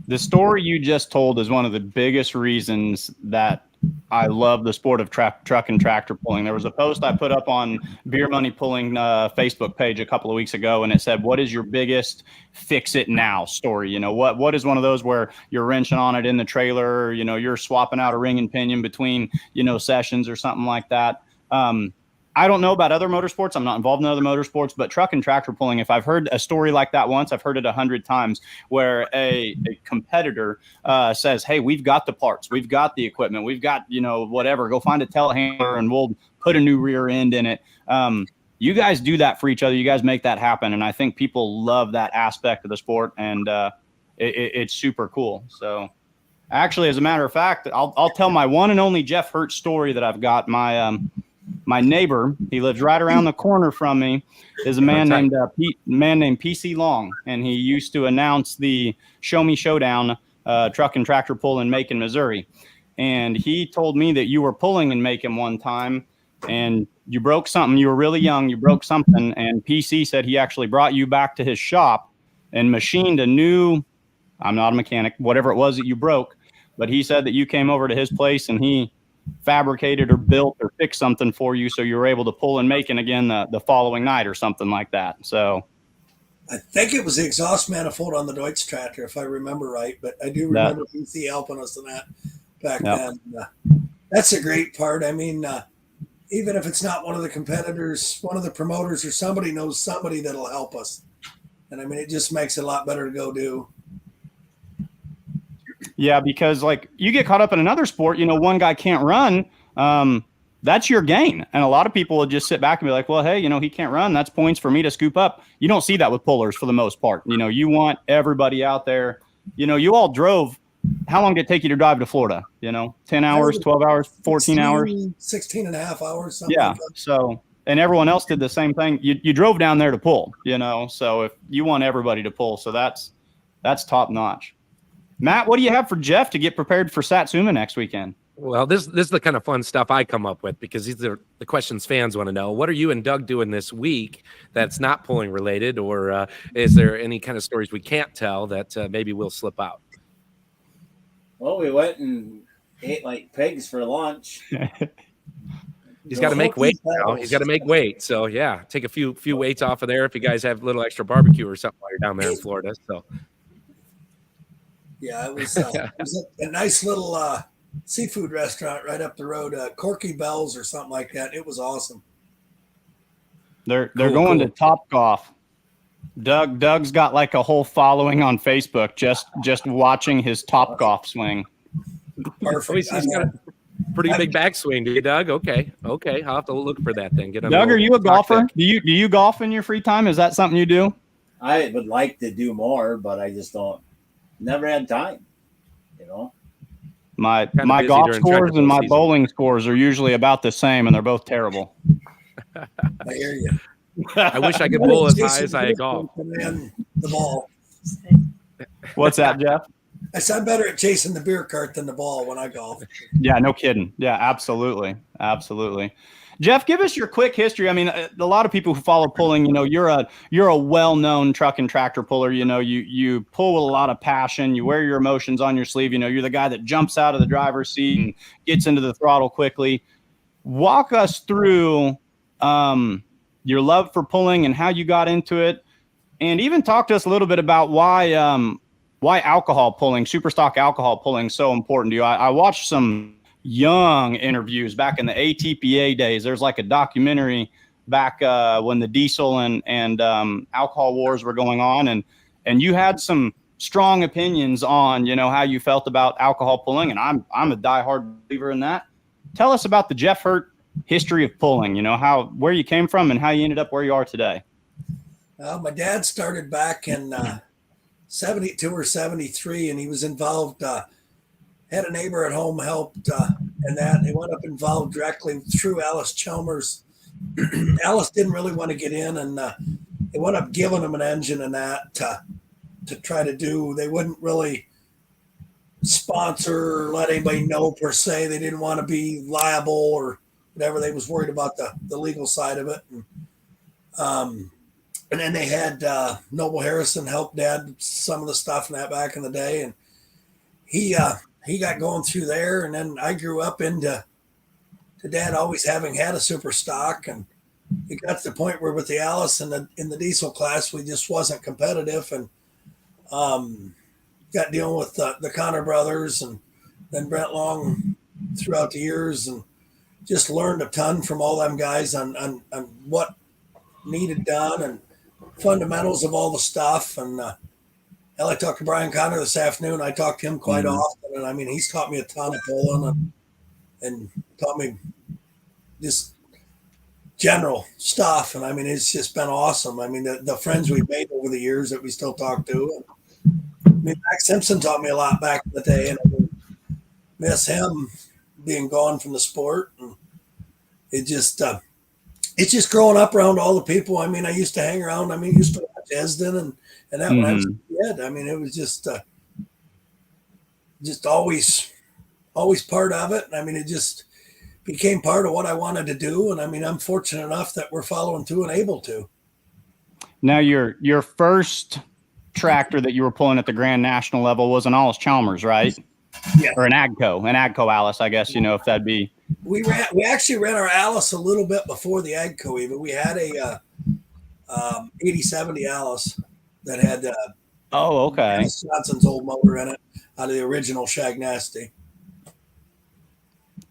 The story you just told is one of the biggest reasons that I love the sport of truck and tractor pulling. There was a post I put up on Beer Money Pulling Facebook page a couple of weeks ago, and it said, "What is your biggest fix it now story?" You know, what is one of those where you're wrenching on it in the trailer, you know, you're swapping out a ring and pinion between, you know, sessions or something like that. I don't know about other motorsports. I'm not involved in other motorsports, but truck and tractor pulling, if I've heard a story like that once, I've heard it 100 times, where a competitor says, "Hey, we've got the parts, we've got the equipment, we've got, you know, whatever, go find a telehandler and we'll put a new rear end in it." You guys do that for each other. You guys make that happen. And I think people love that aspect of the sport, and it's super cool. So actually, as a matter of fact, I'll tell my one and only Jeff Hurt story that I've got. My neighbor, he lives right around the corner from me, is a man named PC Long, and he used to announce the Show Me Showdown truck and tractor pull in Macon, Missouri. And he told me that you were pulling in Macon one time, and you broke something. You were really young. You broke something, and PC said he actually brought you back to his shop and machined a new, I'm not a mechanic, whatever it was that you broke, but he said that you came over to his place and he fabricated or built or fixed something for you, so you were able to pull in Macon again the following night or something like that. So I think it was the exhaust manifold on the Deutz tractor, if I remember right, but I do remember PC helping us in that back then. That's a great part. I mean, even if it's not one of the competitors, one of the promoters or somebody knows somebody that'll help us. And I mean, it just makes it a lot better to go do. Yeah, because like you get caught up in another sport, you know, one guy can't run. That's your gain. And a lot of people will just sit back and be like, well, hey, you know, he can't run. That's points for me to scoop up. You don't see that with pullers for the most part. You know, you want everybody out there. You know, you all drove. How long did it take you to drive to Florida? You know, 10 hours, 12 hours, 14 hours? 16 and a half hours. Yeah. Like that. So, and everyone else did the same thing. You drove down there to pull, you know, so if you want everybody to pull, so that's top notch. Matt, what do you have for Jeff to get prepared for Satsuma next weekend? Well, this is the kind of fun stuff I come up with, because these are the questions fans want to know. What are you and Doug doing this week that's not pulling related, or is there any kind of stories we can't tell that maybe we'll slip out? Well, we went and ate like pigs for lunch. He's got to make weight now. He's got to make weight. So yeah, take a few weights off of there if you guys have a little extra barbecue or something while you're down there in Florida. So yeah, it was a nice little seafood restaurant right up the road, Corky Bell's or something like that. It was awesome. They're going to Topgolf. Doug's got like a whole following on Facebook just watching his Topgolf swing. Perfect. He's got a pretty big backswing, do you, Doug? Okay. I'll have to look for that then. Doug, are you a golfer? Do you golf in your free time? Is that something you do? I would like to do more, but I just never had time, you know. My golf scores and my bowling scores are usually about the same, and they're both terrible. I hear you. I wish I could bowl as high as I golf. And the ball. What's that, Jeff? I said I'm better at chasing the beer cart than the ball when I golf. Yeah, no kidding. Yeah, absolutely. Absolutely. Jeff, give us your quick history. I mean, a lot of people who follow pulling, you're a well-known truck and tractor puller. You pull with a lot of passion. You wear your emotions on your sleeve. You're the guy that jumps out of the driver's seat and gets into the throttle quickly. Walk us through your love for pulling and how you got into it, and even talk to us a little bit about why alcohol pulling, super stock alcohol pulling, is so important to you. I watched some young interviews back in the ATPA days. There's like a documentary back when the diesel and alcohol wars were going on, and you had some strong opinions on how you felt about alcohol pulling, and I'm a diehard believer in that. Tell us about the Jeff Hurt history of pulling. Where you came from and how you ended up where you are today. My dad started back in 72 or 73, and he was involved. Had a neighbor at home helped, and that he wound up involved directly through Alice Chalmers. Alice didn't really want to get in, and they wound up giving him an engine and that to try to do. They wouldn't really sponsor or let anybody know per se. They didn't want to be liable or whatever. They was worried about the legal side of it. And then they had Noble Harrison help Dad some of the stuff in that back in the day, and he got going through there. And then I grew up into Dad always having had a super stock, and it got to the point where with the Alice and in the diesel class, we just wasn't competitive, and got dealing with the Connor brothers and then Brent Long throughout the years, and just learned a ton from all them guys on what needed done and fundamentals of all the stuff. And I talked to Brian Connor this afternoon. I talked to him quite often, and I mean, he's taught me a ton of pulling and taught me just general stuff. And I mean, it's just been awesome. I mean, the friends we've made over the years that we still talk to. And, I mean, Max Simpson taught me a lot back in the day, and I miss him being gone from the sport. And it's just growing up around all the people. I mean, I used to hang around. I mean, used to watch Esden and that when I was a kid. I mean, it was just always part of it. I mean, it just became part of what I wanted to do. And I mean, I'm fortunate enough that we're following through and able to. Now, your first tractor that you were pulling at the Grand National level was an Alice Chalmers, right? Yeah. Or an Agco Alice, I guess, if that'd be. We actually ran our Alice a little bit before the Agco even. We had a 8070 Alice that had okay. Johnson's old motor in it out of the original Shag Nasty.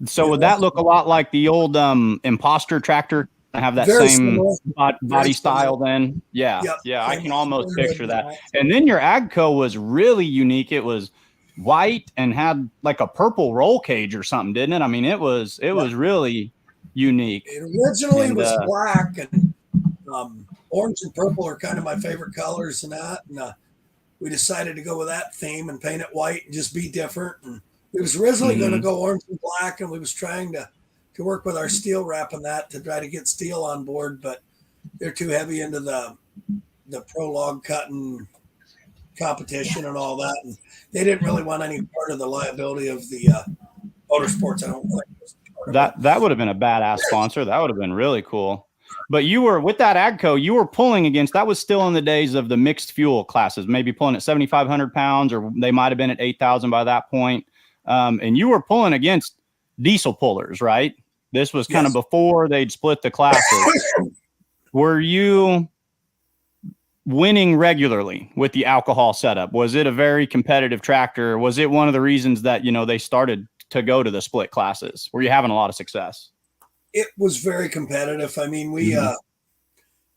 So would that look a lot like the old Imposter tractor? I have that Very same similar. body style then. Yeah. Yep. Yeah. I can almost picture that. And then your Agco was really unique. It was white and had like a purple roll cage or something, didn't it? I mean, it was really unique. It originally was black, and orange and purple are kind of my favorite colors and that. And we decided to go with that theme and paint it white and just be different. And it was originally going to go orange and black, and we was trying to work with our steel wrap and that to try to get steel on board, but they're too heavy into the prologue cutting competition and all that, and they didn't really want any part of the liability of the motorsports. I don't think that would have been a badass sponsor. That would have been really cool. But you were with that Agco, you were pulling against, that was still in the days of the mixed fuel classes, maybe pulling at 7,500 pounds, or they might have been at 8,000 by that point. And you were pulling against diesel pullers, right? This was kind of before they'd split the classes. Were you winning regularly with the alcohol setup? Was it a very competitive tractor? Was it one of the reasons that, they started to go to the split classes? Were you having a lot of success? It was very competitive. I mean, we,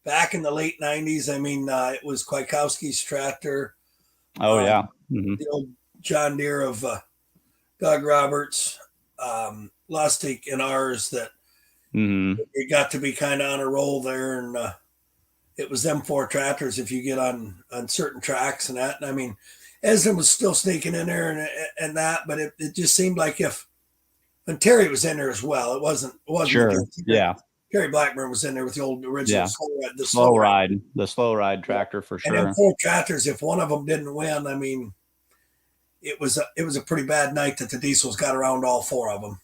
back in the late 90s, I mean, it was Kwiatkowski's tractor. Oh, yeah. The old John Deere of Doug Roberts, Lustig, and ours that it got to be kind of on a roll there. And it was them four tractors if you get on certain tracks and that. And I mean, Esden was still sneaking in there and that, but it just seemed like and Terry was in there as well. It wasn't sure. Yeah. Harry Blackburn was in there with the old original Yeah. slow ride, the slow ride tractor for and sure. then 4 tractors. If one of them didn't win, I mean, it was a pretty bad night that the diesels got around all 4 of them.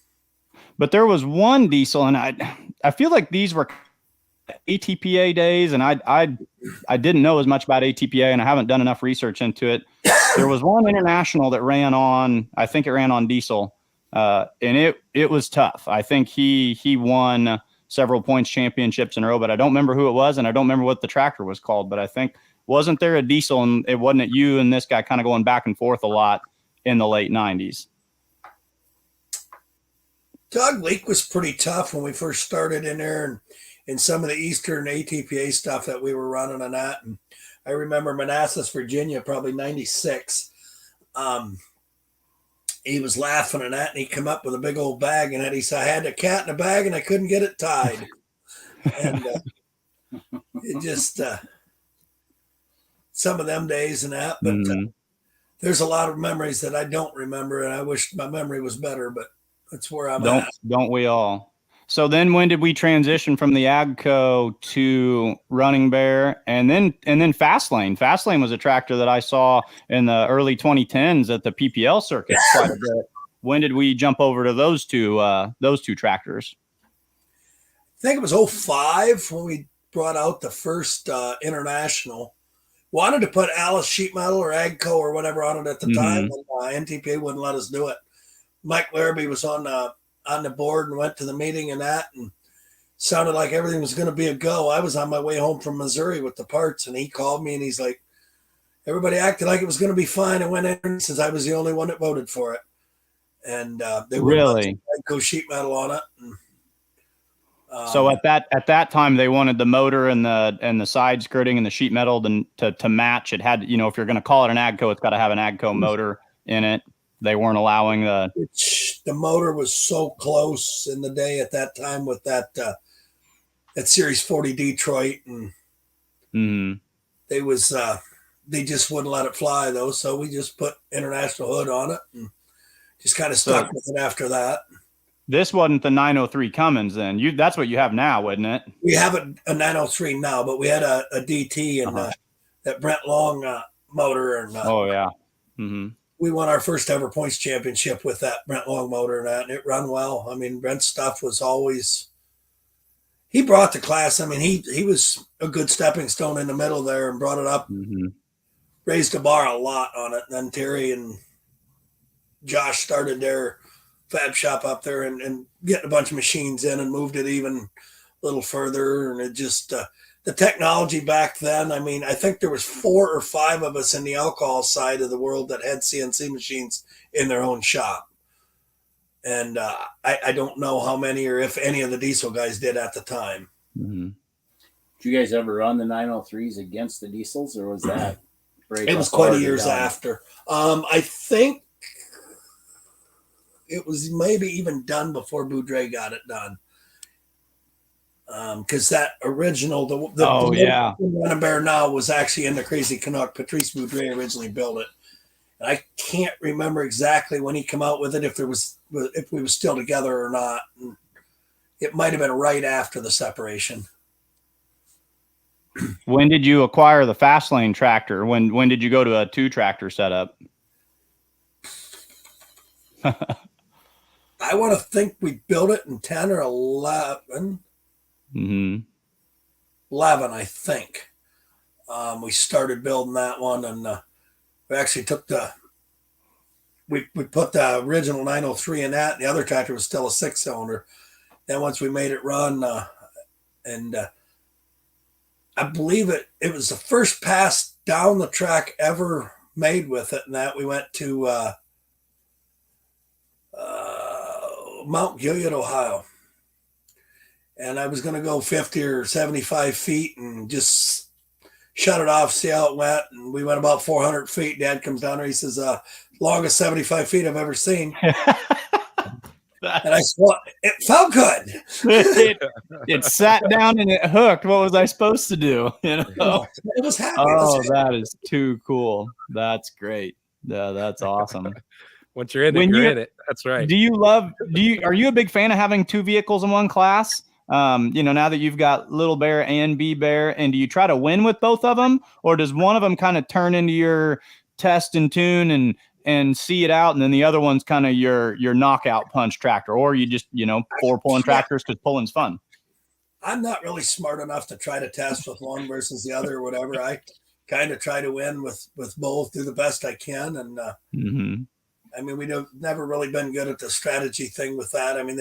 But there was one diesel, and I feel like these were ATPA days, and I didn't know as much about ATPA, and I haven't done enough research into it. There was one international that ran on, I think it ran on diesel, and it was tough. I think he won several points championships in a row, but I don't remember who it was, and I don't remember what the tractor was called. But I think, wasn't there a diesel, and it wasn't it you and this guy kind of going back and forth a lot in the late 90s? Doug Leak was pretty tough when we first started in there, and some of the Eastern ATPA stuff that we were running on that. And I remember Manassas, Virginia, probably 96. He was laughing at that, and he come up with a big old bag, and he said, I had a cat in a bag, and I couldn't get it tied. And it just, some of them days and that, but there's a lot of memories that I don't remember, and I wish my memory was better, but that's where I'm at. Don't we all? So then when did we transition from the Agco to Running Bear and then Fastlane? Fastlane was a tractor that I saw in the early 2010s at the PPL circuit quite a bit. When did we jump over to those two tractors? I think it was 05 when we brought out the first international. Wanted to put Alice sheet metal or Agco or whatever on it at the time, and NTPA wouldn't let us do it. Mike Larrabee was on the board and went to the meeting and that, and sounded like everything was going to be a go. I was on my way home from Missouri with the parts, and he called me and he's like, everybody acted like it was going to be fine. I went in and says I was the only one that voted for it. And they really go sheet metal on it. And, so at that time they wanted the motor and the side skirting and the sheet metal to match. It had, if you're going to call it an Agco, it's got to have an Agco motor in it. They weren't allowing the motor was so close in the day at that time with that Series 40 Detroit, and they just wouldn't let it fly though. So we just put International hood on it and just kind of stuck with it after that. This wasn't the 903 Cummins then. That's what you have now, wasn't it? We have a 903 now, but we had a DT and that Brent Long motor. And oh yeah. Mm-hmm. We won our first ever points championship with that Brent Long motor and it run well. I mean, Brent's stuff was always, he brought the class. I mean, he was a good stepping stone in the middle there and brought it up, raised the bar a lot on it. And then Terry and Josh started their fab shop up there and getting a bunch of machines in and moved it even a little further. And it just, the technology back then, I mean, I think there was 4 or 5 of us in the alcohol side of the world that had CNC machines in their own shop. And I don't know how many or if any of the diesel guys did at the time. Did you guys ever run the 903s against the diesels, or was that it was quite a years after? I think it was maybe even done before Boudreaux got it done. Because that original, the Running Bear now was actually in the Crazy Canuck. Patrice Boudreaux originally built it. And I can't remember exactly when he came out with it, if we were still together or not. And it might have been right after the separation. When did you acquire the Fastlane tractor? When did you go to a 2-tractor setup? I want to think we built it in 10 or 11. 11, I think. We started building that one, and we actually took we put the original 903 in that, and the other tractor was still a 6-cylinder. Then once we made it run, and I believe it was the first pass down the track ever made with it, and that we went to Mount Gilead, Ohio. And I was going to go 50 or 75 feet and just shut it off, see how it went. And we went about 400 feet. Dad comes down there. He says, longest 75 feet I've ever seen. And I swung. It felt good. it sat down and it hooked. What was I supposed to do? It was happy. Oh, that is too cool. That's great. Yeah, that's awesome. Once you're in it, you're in it. That's right. Are you a big fan of having 2 vehicles in one class? Now that you've got Little Bear and B Bear, and do you try to win with both of them, or does one of them kind of turn into your test and tune and see it out, and then the other one's kind of your knockout punch tractor, or you just, four pulling tractors because pulling's fun? I'm not really smart enough to try to test with one versus the other or whatever. I kind of try to win with both, do the best I can. And I mean, we've never really been good at the strategy thing with that. I mean,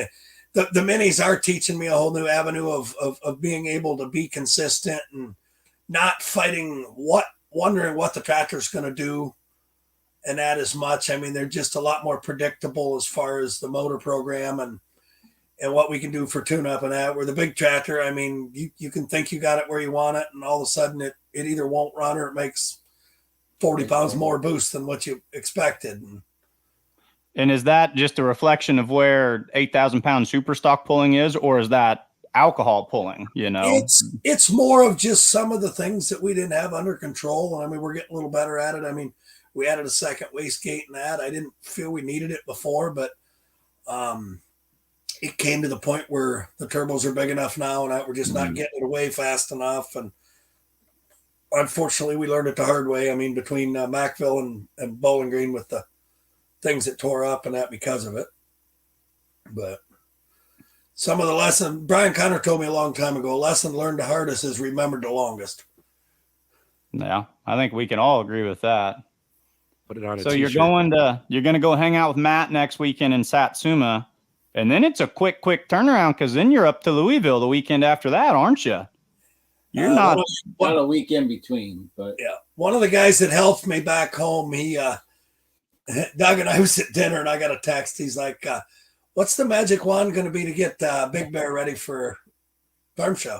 the minis are teaching me a whole new avenue of being able to be consistent and not wondering what the tractor's going to do, and that as much. I mean, they're just a lot more predictable as far as the motor program and what we can do for tune-up and that. Where the big tractor, I mean, you can think you got it where you want it, and all of a sudden it either won't run or it makes 40 pounds more boost than what you expected. And is that just a reflection of where 8,000 pound super stock pulling is, or is that alcohol pulling? It's more of just some of the things that we didn't have under control. And I mean, we're getting a little better at it. I mean, we added a second wastegate and that. I didn't feel we needed it before, but it came to the point where the turbos are big enough now and we're just not getting it away fast enough. And unfortunately, we learned it the hard way. I mean, between Macville and Bowling Green with the things that tore up and that because of it. But some of the lesson, Brian Connor told me a long time ago, a lesson learned the hardest is remembered the longest. Yeah, I think we can all agree with that. Put it on a so t-shirt. you're going to go hang out with Matt next weekend in Satsuma, and then it's a quick turnaround, because then you're up to Louisville the weekend after that, aren't you? You're not a week in between, but yeah. One of the guys that helped me back home, Doug and I was at dinner and I got a text. He's like, what's the magic wand going to be to get Big Bear ready for farm show?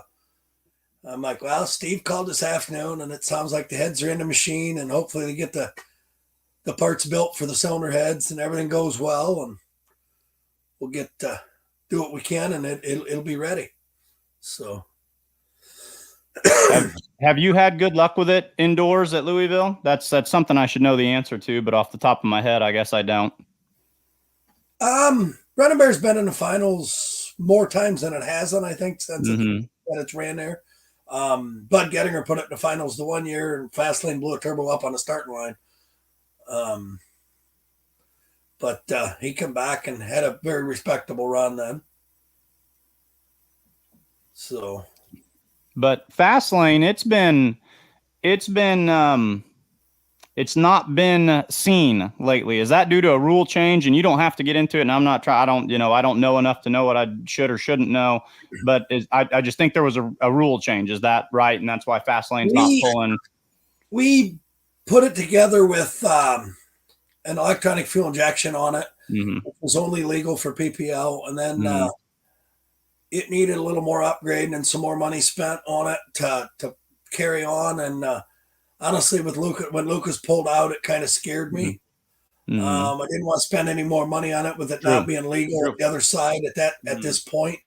I'm like, well, Steve called this afternoon and it sounds like the heads are in the machine and hopefully they get the parts built for the cylinder heads and everything goes well and we'll get do what we can and it'll be ready. So have you had good luck with it indoors at Louisville? That's something I should know the answer to, but off the top of my head, I guess I don't. Running Bear's been in the finals more times than it hasn't, I think, since it's ran there. Bud Gettinger put it in the finals the one year, and Fastlane blew a turbo up on the starting line. But he came back and had a very respectable run then. So, but Fastlane, it's not been seen lately. Is that due to a rule change? And you don't have to get into it. And I'm not trying. I don't know enough to know what I should or shouldn't know. But I just think there was a rule change. Is that right? And that's why Fastlane's not pulling. We put it together with an electronic fuel injection on it. It was only legal for PPL, and then it needed a little more upgrade and some more money spent on it to carry on. And honestly, with when Lucas pulled out, it kind of scared me. I didn't want to spend any more money on it with it not being legal at the other side at this point.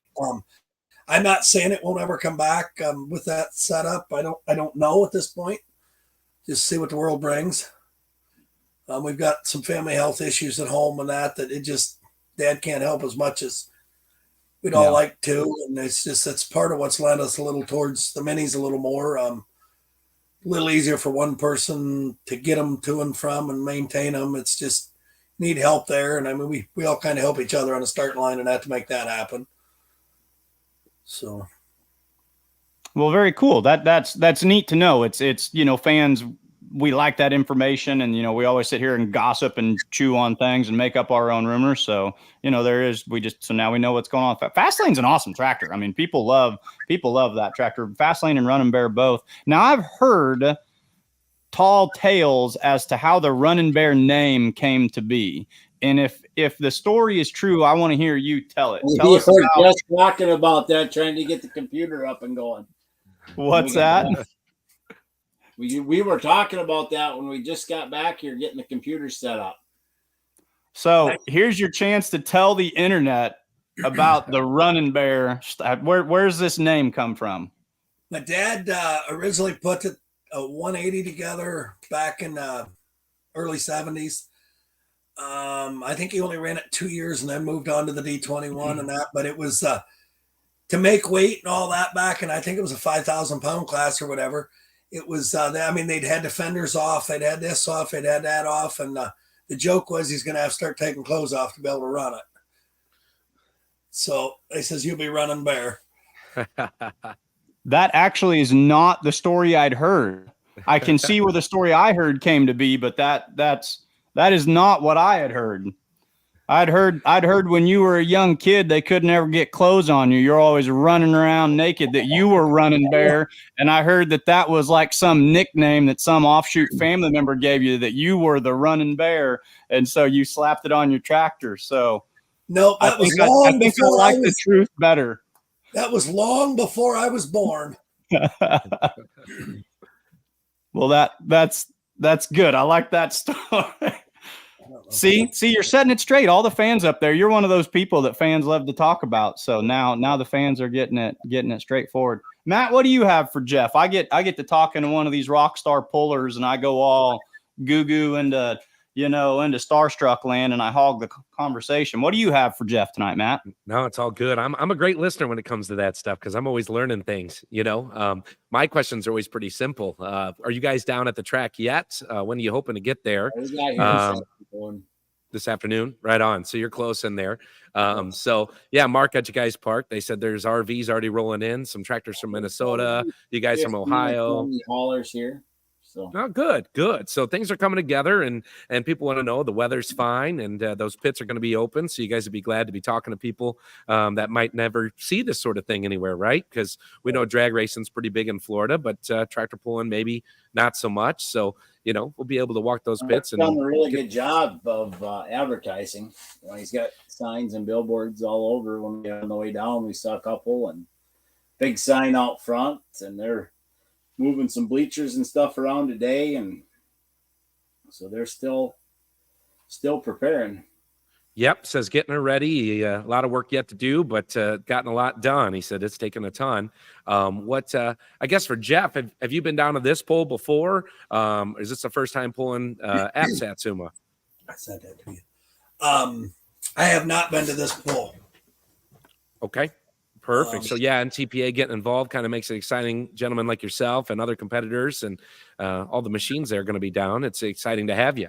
I'm not saying it won't ever come back with that setup. I don't know at this point. Just see what the world brings. We've got some family health issues at home and that Dad can't help as much as we'd all like to. And it's part of what's led us a little towards the minis a little more. A little easier for one person to get them to and from and maintain them. It's just need help there. And I mean, we all kind of help each other on the starting line and that to make that happen. So. Well, very cool. That's neat to know. It's fans, we like that information, and we always sit here and gossip and chew on things and make up our own rumors. So so now we know what's going on. Fastlane's an awesome tractor. I mean, people love that tractor. Fastlane and Running Bear both. Now I've heard tall tales as to how the Running Bear name came to be. And if the story is true, I want to hear you tell it. Tell us just talking about that, trying to get the computer up and going. What's that? We were talking about that when we just got back here, getting the computer set up. So here's your chance to tell the internet about the Running Bear. Where's this name come from? My dad originally put a 180 together back in the early 70s. I think he only ran it 2 years and then moved on to the D21 and that. But it was to make weight and all that back, and I think it was a 5,000 pound class or whatever. It was, I mean, they'd had the fenders off, they'd had this off, they'd had that off, and the joke was he's going to have to start taking clothes off to be able to run it. So he says, you'll be running bear. That actually is not the story I'd heard. I can see where the story I heard came to be, but that is not what I had heard. I'd heard when you were a young kid, they couldn't ever get clothes on you. You're always running around naked, that you were running bear. And I heard that was like some nickname that some offshoot family member gave you, that you were the running bear. And so you slapped it on your tractor. So no, I think I like the truth better. That was long before I was born. Well, that's good. I like that story. See, you're setting it straight. All the fans up there, you're one of those people that fans love to talk about. So now the fans are getting it straightforward. Matt, what do you have for Jeff? I get to talking to one of these rock star pullers, and I go all goo into starstruck land, and I hog the conversation. What do you have for Jeff tonight, Matt? No, it's all good. I'm a great listener when it comes to that stuff, because I'm always learning things. My questions are always pretty simple. Are you guys down at the track yet? When are you hoping to get there? This afternoon, right on. So you're close in there. So yeah, Mark at you guys parked. They said there's RVs already rolling in, some tractors from Minnesota, you guys from Ohio. Haulers here. So oh, good. So things are coming together, and people want to know the weather's fine, and those pits are going to be open. So you guys would be glad to be talking to people that might never see this sort of thing anywhere, right? Because we know drag racing's pretty big in Florida, but tractor pulling maybe not so much. So we'll be able to walk those pits. And done a really good job of advertising. He's got signs and billboards all over. When we got on the way down, we saw a couple, and big sign out front, and they're moving some bleachers and stuff around today, and so they're still preparing. Yep, says getting her ready. A lot of work yet to do, but gotten a lot done. He said it's taken a ton. I guess for Jeff, have you been down to this pole before? Is this the first time pulling at Satsuma? I said that to you. I have not been to this pole. Okay. Perfect. So yeah, and TPA getting involved kind of makes it exciting. Gentlemen like yourself and other competitors and all the machines there are going to be down. It's exciting to have you.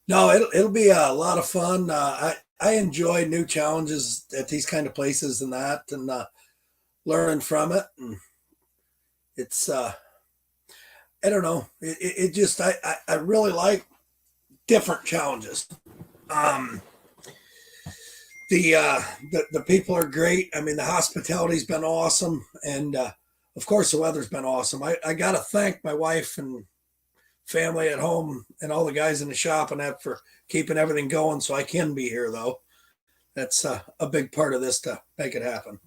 No, it'll be a lot of fun. I enjoy new challenges at these kind of places and learning from it. And it's I don't know. It just I really like different challenges. The people are great. I mean, the hospitality's been awesome, and of course the weather's been awesome. I got to thank my wife and family at home and all the guys in the shop and that for keeping everything going so I can be here, though. That's a big part of this to make it happen.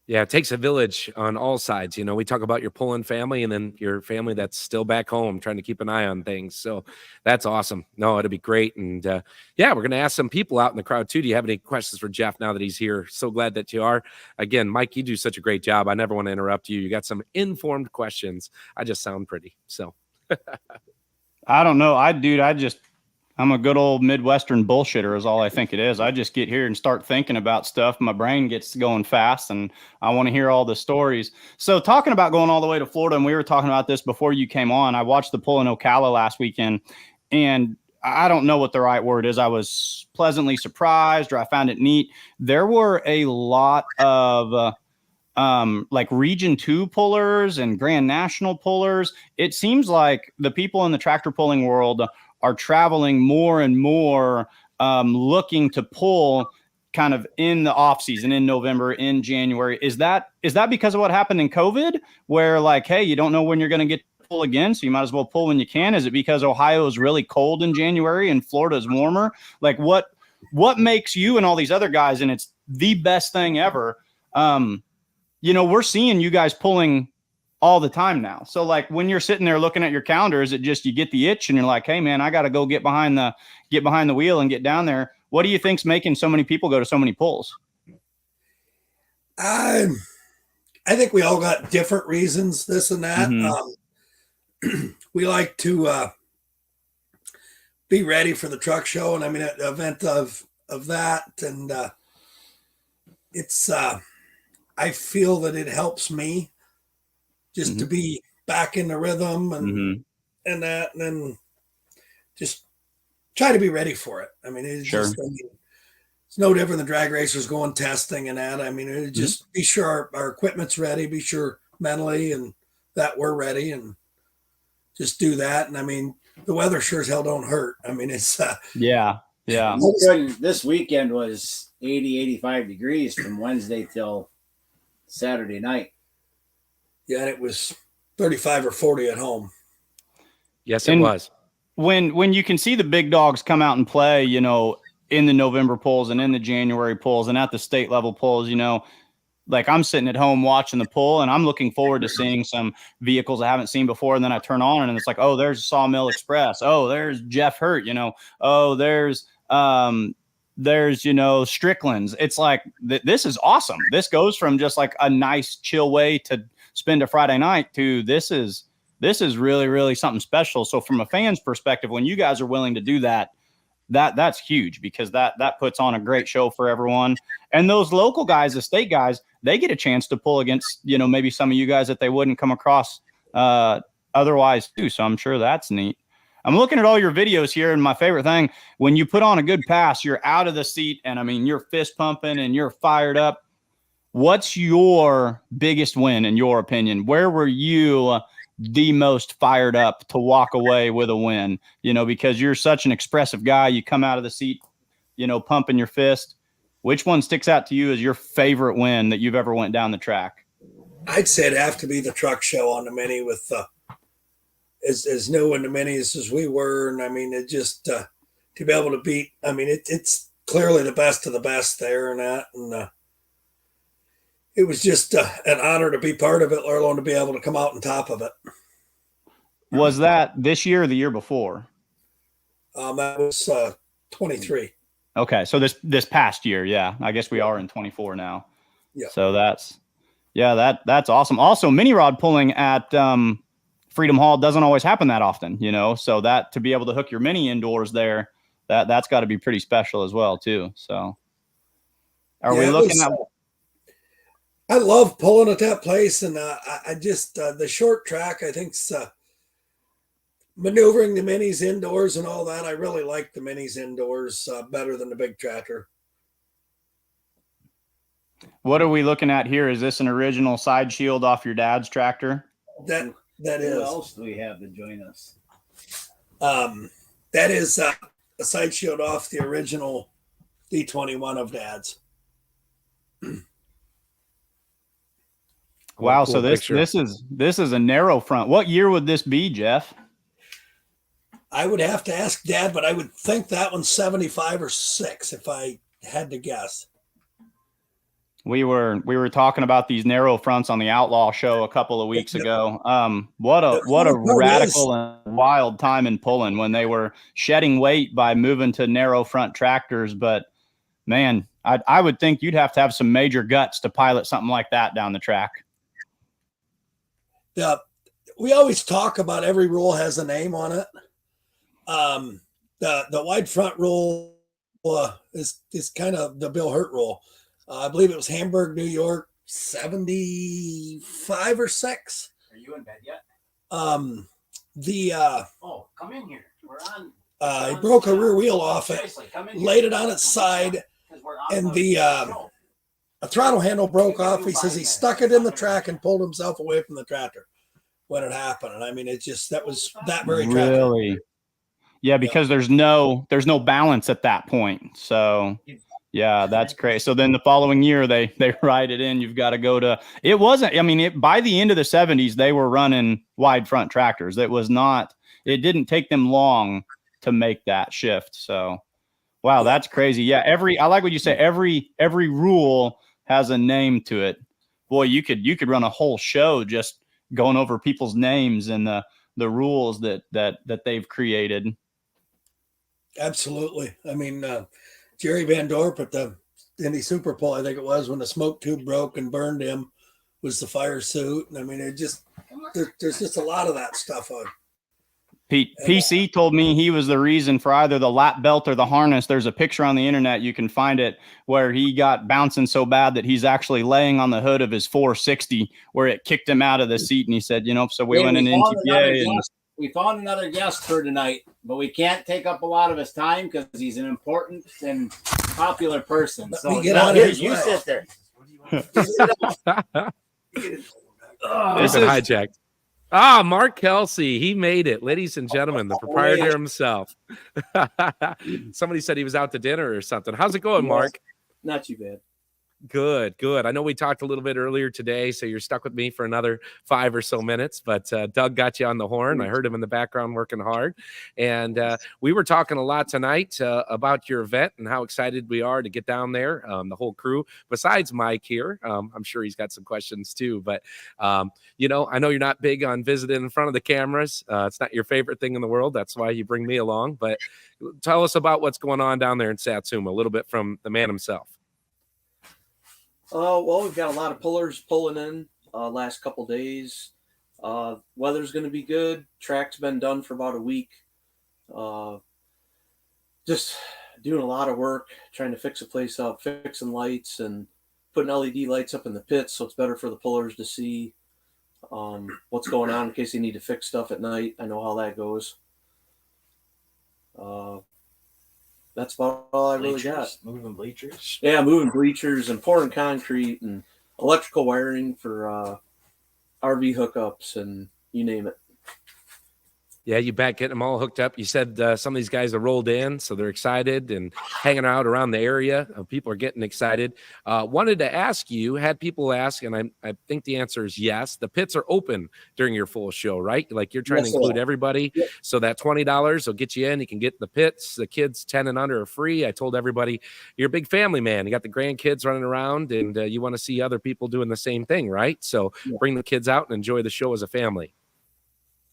Yeah, it takes a village on all sides. We talk about your pulling family and then your family that's still back home trying to keep an eye on things. So that's awesome. No, it'll be great. And yeah, we're going to ask some people out in the crowd too. Do you have any questions for Jeff now that he's here? So glad that you are. Again, Mike, you do such a great job. I never want to interrupt you. You got some informed questions. I just sound pretty. So I don't know. I'm a good old Midwestern bullshitter is all I think it is. I just get here and start thinking about stuff. My brain gets going fast, and I want to hear all the stories. So talking about going all the way to Florida, and we were talking about this before you came on, I watched the pull in Ocala last weekend, and I don't know what the right word is. I was pleasantly surprised, or I found it neat. There were a lot of like Region 2 pullers and Grand National pullers. It seems like the people in the tractor pulling world are traveling more and more, looking to pull kind of in the off season, in November, in January. Is that because of what happened in COVID, where like, hey, you don't know when you're going to get to pull again, so you might as well pull when you can? Is it because Ohio is really cold in January and Florida is warmer? Like what makes you and all these other guys, and it's the best thing ever. We're seeing you guys pulling all the time now. So like when you're sitting there looking at your calendar, is it just you get the itch and you're like, hey man, I got to go get behind the wheel and get down there? What do you think's making so many people go to so many pulls? I think we all got different reasons, this and that. Mm-hmm. We like to be ready for the truck show, and I mean an event of that, and it's I feel that it helps me just to be back in the rhythm and that, and then just try to be ready for it. I mean, it's Sure. just, I mean, it's no different than drag racers going testing and that. I mean, it just be sure our equipment's ready, be sure mentally and that we're ready, and just do that. And I mean, the weather sure as hell don't hurt. I mean, it's Yeah. This weekend was 80, 85 degrees from Wednesday till Saturday night. yeah, and it was 35 or 40 at home. Yes, it And was. when you can see the big dogs come out and play, you know, in the November polls and in the January polls and at the state level polls, you know, like I'm sitting at home watching the poll and I'm looking forward to seeing some vehicles I haven't seen before. And then I turn on and it's like, oh, there's Sawmill Express. Oh, there's Jeff Hurt, you know, oh, there's, you know, Strickland's. It's like, this is awesome. This goes from just like a nice chill way to spend a Friday night to this is really, really something special. So from a fan's perspective, when you guys are willing to do that, that's huge, because that puts on a great show for everyone. And those local guys, the state guys, they get a chance to pull against, you know, maybe some of you guys that they wouldn't come across otherwise too. So I'm sure that's neat. I'm looking at all your videos here, and my favorite thing, when you put on a good pass, you're out of the seat, and I mean, you're fist pumping and you're fired up. What's your biggest win in your opinion? Where were you the most fired up to walk away with a win? You know, because you're such an expressive guy, you come out of the seat, you know, pumping your fist. Which one sticks out to you as your favorite win that you've ever went down the track? I'd say it'd have to be the truck show on the Mini, with as new in the Minis as we were. And I mean, it just to be able to beat, I mean, it's clearly the best of the best there and that. And it was just an honor to be part of it, let alone to be able to come out on top of it. Was that this year or the year before? That was 23. Okay, so this past year, yeah. I guess we are in 24 now. Yeah. So that's awesome. Also, mini rod pulling at Freedom Hall doesn't always happen that often, you know. So that to be able to hook your mini indoors there, that's got to be pretty special as well too. So are we looking at? I love pulling at that place, and I just the short track, I think, maneuvering the minis indoors and all that. I really like the minis indoors better than the big tractor. What are we looking at here? Is this an original side shield off your dad's tractor? That is. Who else do we have to join us? That is a side shield off the original D21 of Dad's. Wow, Cool so this picture. this is a narrow front. What year would this be, Jeff? I would have to ask Dad, but I would think that one's 75 or 6 if I had to guess. We were talking about these narrow fronts on the Outlaw show a couple of weeks ago. What a radical and wild time in pulling when they were shedding weight by moving to narrow front tractors. But man, I would think you'd have to have some major guts to pilot something like that down the track. Yeah, we always talk about every rule has a name on it. The wide front rule is kind of the Bill Hurt rule. I believe it was Hamburg, New York, 75 or 6. Are you in bed yet? Oh, Come in here. We're on. He broke a rear wheel off it, laid it on its side, and a throttle handle broke off. He says he stuck it in the track and pulled himself away from the tractor when it happened. And I mean, it just, that was that very tractor. Really? Yeah, because there's no balance at that point. So yeah, that's crazy. So then the following year they ride it in. You've got to go to, it wasn't, I mean, by the end of the 70s, they were running wide front tractors. It didn't take them long to make that shift. So wow, that's crazy. Yeah, I like what you say. Every rule has a name to it. Boy, you could run a whole show just going over people's names and the rules that they've created. Absolutely. I mean, Jerry Van Dorp at the Indy Super Bowl, I think it was, when the smoke tube broke and burned him, was the fire suit. And I mean, there's just a lot of that stuff on. PC told me he was the reason for either the lap belt or the harness. There's a picture on the internet, you can find it, where he got bouncing so bad that he's actually laying on the hood of his 460 where it kicked him out of the seat. And he said, so we went in NTPA and we found another guest for tonight, but we can't take up a lot of his time because he's an important and popular person. So you sit there. It's been hijacked. Mark Kelsey, he made it, ladies and gentlemen, the proprietor himself. Somebody said he was out to dinner or something. How's it going, Mark? Not too bad. Good. I know we talked a little bit earlier today, so you're stuck with me for another 5 or so minutes, but Doug got you on the horn. I heard him in the background working hard. And we were talking a lot tonight about your event and how excited we are to get down there, the whole crew, besides Mike here. I'm sure he's got some questions too, but I know you're not big on visiting in front of the cameras. It's not your favorite thing in the world. That's why you bring me along, but tell us about what's going on down there in Satsuma, a little bit from the man himself. Well, we've got a lot of pullers pulling in last couple days. Weather's going to be good. Track's been done for about a week. Just doing a lot of work, trying to fix the place up, fixing lights and putting LED lights up in the pits so it's better for the pullers to see what's going on in case they need to fix stuff at night. I know how that goes. That's about all I really got. Moving bleachers. Yeah, moving bleachers and pouring concrete and electrical wiring for RV hookups and you name it. Yeah, you bet. Getting them all hooked up. You said some of these guys have rolled in, so they're excited and hanging out around the area. People are getting excited. Wanted to ask you, had people ask, and I think the answer is yes. The pits are open during your full show, right? Like you're trying to include everybody. Yep. So that $20 will get you in. You can get in the pits. The kids 10 and under are free. I told everybody you're a big family man. You got the grandkids running around, and you want to see other people doing the same thing, right? So bring the kids out and enjoy the show as a family.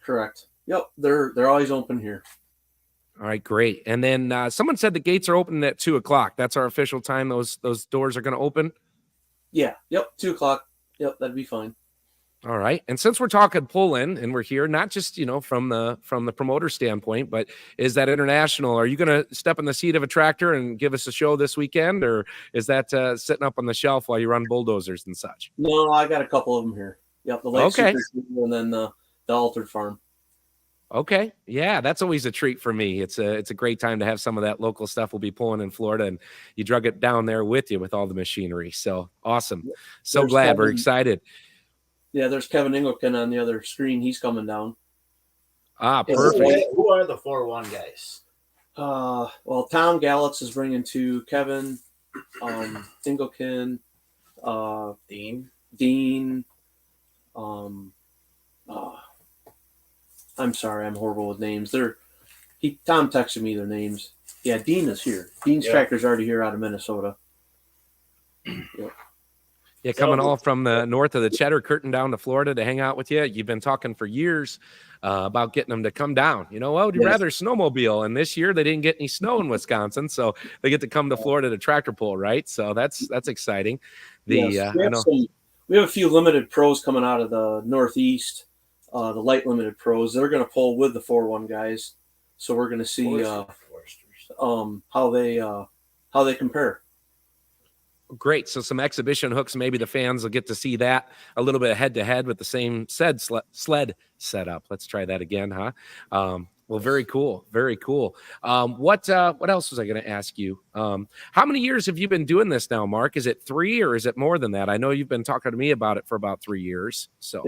Correct. Yep, they're always open here. All right, great. And then someone said the gates are open at 2:00. That's our official time. Those doors are going to open. Yeah. Yep. 2:00. Yep, that'd be fine. All right. And since we're talking pull-in and we're here, not just from the promoter standpoint, but is that international? Are you going to step in the seat of a tractor and give us a show this weekend, or is that sitting up on the shelf while you run bulldozers and such? No, I got a couple of them here. Yep, the Lake Super and then the Altered Farm. Okay. Yeah, that's always a treat for me. It's a great time to have some of that local stuff we'll be pulling in Florida, and you drug it down there with you with all the machinery. So awesome. So there's glad. We're excited. Yeah, there's Kevin Ingleton on the other screen. He's coming down. Perfect. Who are the 4-1 guys? Well, Tom Gallitz is bringing 2, Kevin, Ingleton, Dean, I'm sorry, I'm horrible with names. Tom texted me their names. Yeah, Dean is here. Dean's tractor's already here out of Minnesota. Yep. Yeah, coming all from the north of the Cheddar Curtain down to Florida to hang out with you. You've been talking for years about getting them to come down. Would you rather snowmobile? And this year they didn't get any snow in Wisconsin, so they get to come to Florida to tractor pull, right? So that's exciting. We have a few limited pros coming out of the Northeast. The light limited pros, they're going to pull with the 4-1 guys, so we're going to see how they compare. Great. So some exhibition hooks, maybe the fans will get to see that a little bit head to head with the same sled setup. Let's try that again, huh? Well, very cool. Very cool. What else was I going to ask you? How many years have you been doing this now, Mark? Is it 3 or is it more than that? I know you've been talking to me about it for about 3 years. So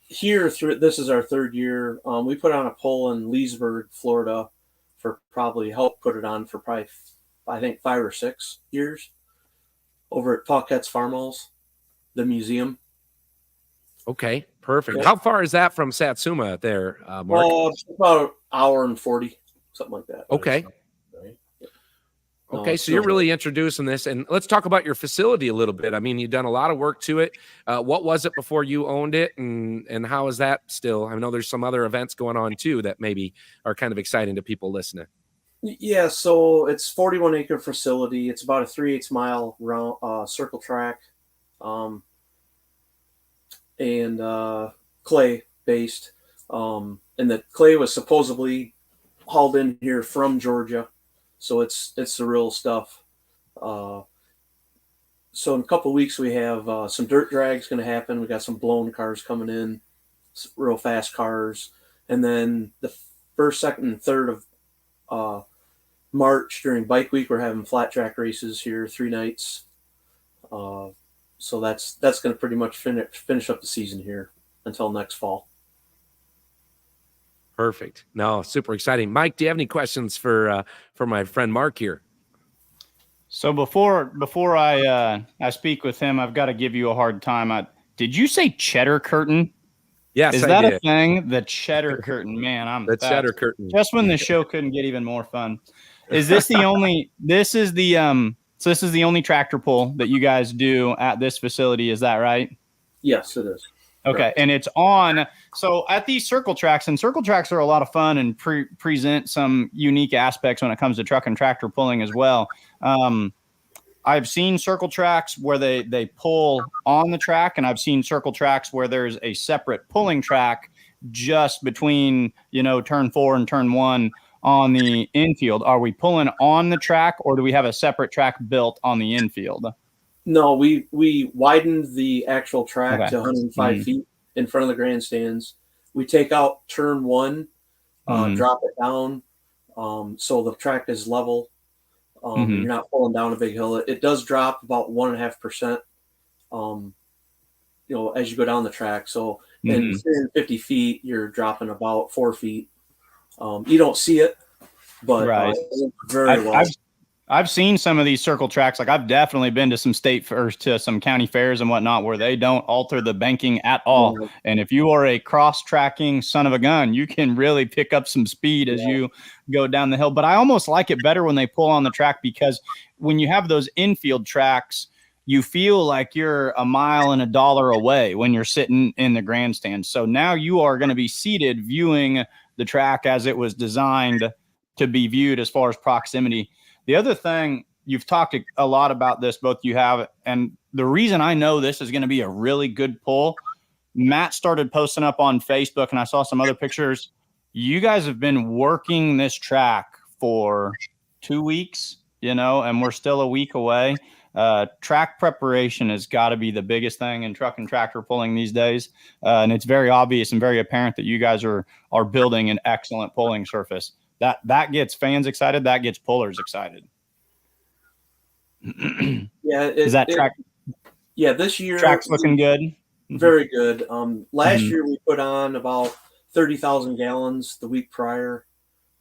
this is our 3rd year. We put on a poll in Leesburg, Florida, helped put it on for I think 5 or 6 years over at Pauquette's Farmhouse, the museum. Okay, perfect. How far is that from Satsuma there, Mark? About an hour and 40, something like that. Okay. Okay, so you're really introducing this, and let's talk about your facility a little bit. I mean, you've done a lot of work to it. What was it before you owned it, and how is that still? I know there's some other events going on too that maybe are kind of exciting to people listening. Yeah, so it's 41-acre facility. It's about a 3/8 mile round circle track, and clay based. And the clay was supposedly hauled in here from Georgia, so it's the real stuff. So in a couple of weeks we have some dirt drags going to happen. We got some blown cars coming in, real fast cars, and then the first, second, and third of March during Bike Week we're having flat track races here 3 nights. So that's going to pretty much finish up the season here until next fall. Perfect. No, super exciting. Mike, do you have any questions for my friend Mark here? So before I speak with him, I've got to give you a hard time. Did you say cheddar curtain? Yes, Is I that did. a thing? The cheddar curtain, man. The cheddar curtain. Just when the show couldn't get even more fun. Is this the only? This is the So this is the only tractor pull that you guys do at this facility. Is that right? Yes, it is. Okay, Correct. and it's on. So at these circle tracks, and circle tracks are a lot of fun and present some unique aspects when it comes to truck and tractor pulling as well. I've seen circle tracks where they pull on the track, and I've seen circle tracks where there's a separate pulling track just between, turn 4 and turn 1 on the infield. Are we pulling on the track, or do we have a separate track built on the infield? No, we widened the actual track to 105 Mhm. feet in front of the grandstands. We take out turn 1, drop it down, so the track is level. You're not pulling down a big hill. It does drop about 1.5%, as you go down the track. So in 350 feet, you're dropping about 4 feet. You don't see it, but Right. very well. I've seen some of these circle tracks. Like I've definitely been to some state fairs, to some county fairs and whatnot, where they don't alter the banking at all. And if you are a cross tracking son of a gun, you can really pick up some speed as you go down the hill. But I almost like it better when they pull on the track, because when you have those infield tracks, you feel like you're a mile and $1 away when you're sitting in the grandstand. So now you are going to be seated viewing the track as it was designed to be viewed as far as proximity. The other thing, you've talked a lot about this, both you have, and the reason I know this is going to be a really good pull, Matt started posting up on Facebook, and I saw some other pictures. You guys have been working this track for 2 weeks, and we're still a week away. Track preparation has got to be the biggest thing in truck and tractor pulling these days. And it's very obvious and very apparent that you guys are building an excellent pulling surface. That gets fans excited. That gets pullers excited. Is that track? Yeah, this year track's looking good. Very good. Last year we put on about 30,000 gallons the week prior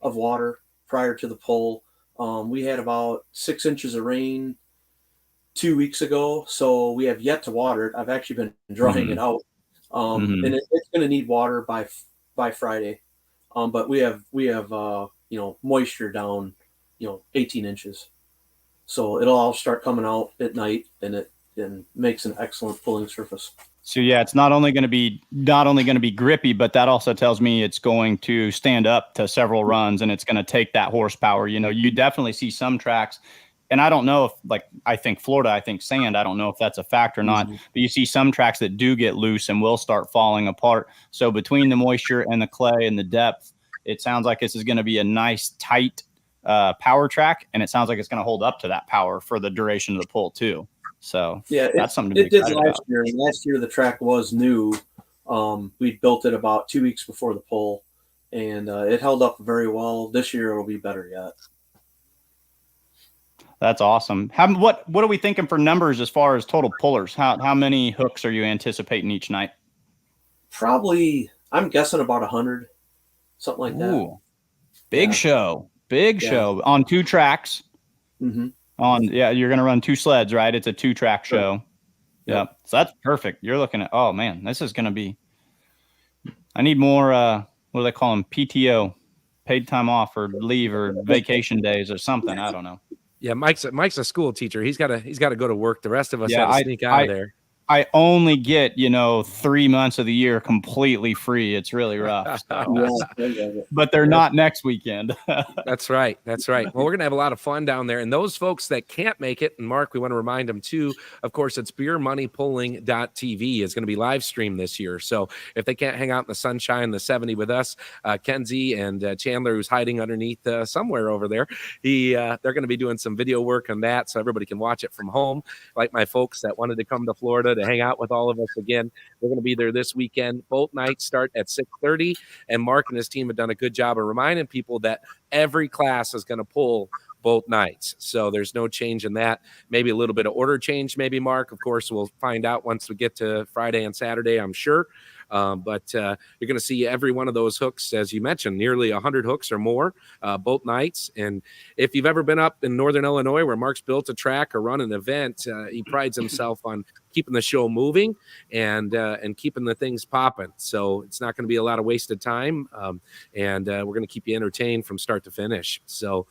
of water prior to the pull. We had about 6 inches of rain 2 weeks ago, so we have yet to water it. I've actually been drying it out, and it's going to need water by Friday. But we have moisture down 18 inches, so it'll all start coming out at night, and it makes an excellent pulling surface. So yeah, it's not only going to be grippy, but that also tells me it's going to stand up to several runs, and it's going to take that horsepower. You definitely see some tracks, and I don't know if, I think Florida, I think sand, I don't know if that's a factor or not, but you see some tracks that do get loose and will start falling apart. So between the moisture and the clay and the depth, it sounds like this is going to be a nice, tight power track, and it sounds like it's going to hold up to that power for the duration of the pull too. So yeah, that's something to be excited about. Last year the track was new. We built it about 2 weeks before the pull, and it held up very well. This year it'll be better yet. That's awesome. What are we thinking for numbers as far as total pullers? How many hooks are you anticipating each night? Probably, I'm guessing about 100, something like that. Ooh, big show on 2 tracks. You're going to run 2 sleds, right? It's a 2-track show. Yeah. So that's perfect. You're looking at, oh man, this is going to be, I need more, what do they call them? PTO, paid time off or leave or vacation days or something. I don't know. Yeah, Mike's a school teacher. He's got to go to work. The rest of us have to sneak out of there. I only get 3 months of the year completely free. It's really rough. So. But they're not next weekend. That's right. That's right. Well, we're going to have a lot of fun down there. And those folks that can't make it, and Mark, we want to remind them too, of course, it's beermoneypulling.tv is going to be live streamed this year. So if they can't hang out in the sunshine, the 70 with us, Kenzie and Chandler, who's hiding underneath somewhere over there, they're going to be doing some video work on that so everybody can watch it from home. Like my folks that wanted to come to Florida to hang out with all of us again. We're going to be there this weekend. Both nights start at 6:30, and Mark and his team have done a good job of reminding people that every class is going to pull both nights. So there's no change in that. Maybe a little bit of order change, maybe, Mark. Of course, we'll find out once we get to Friday and Saturday, I'm sure. But you're going to see every one of those hooks, as you mentioned, nearly 100 hooks or more both nights. And if you've ever been up in Northern Illinois where Mark's built a track or run an event, he prides himself on keeping the show moving and keeping the things popping. So it's not going to be a lot of wasted time. And we're going to keep you entertained from start to finish. So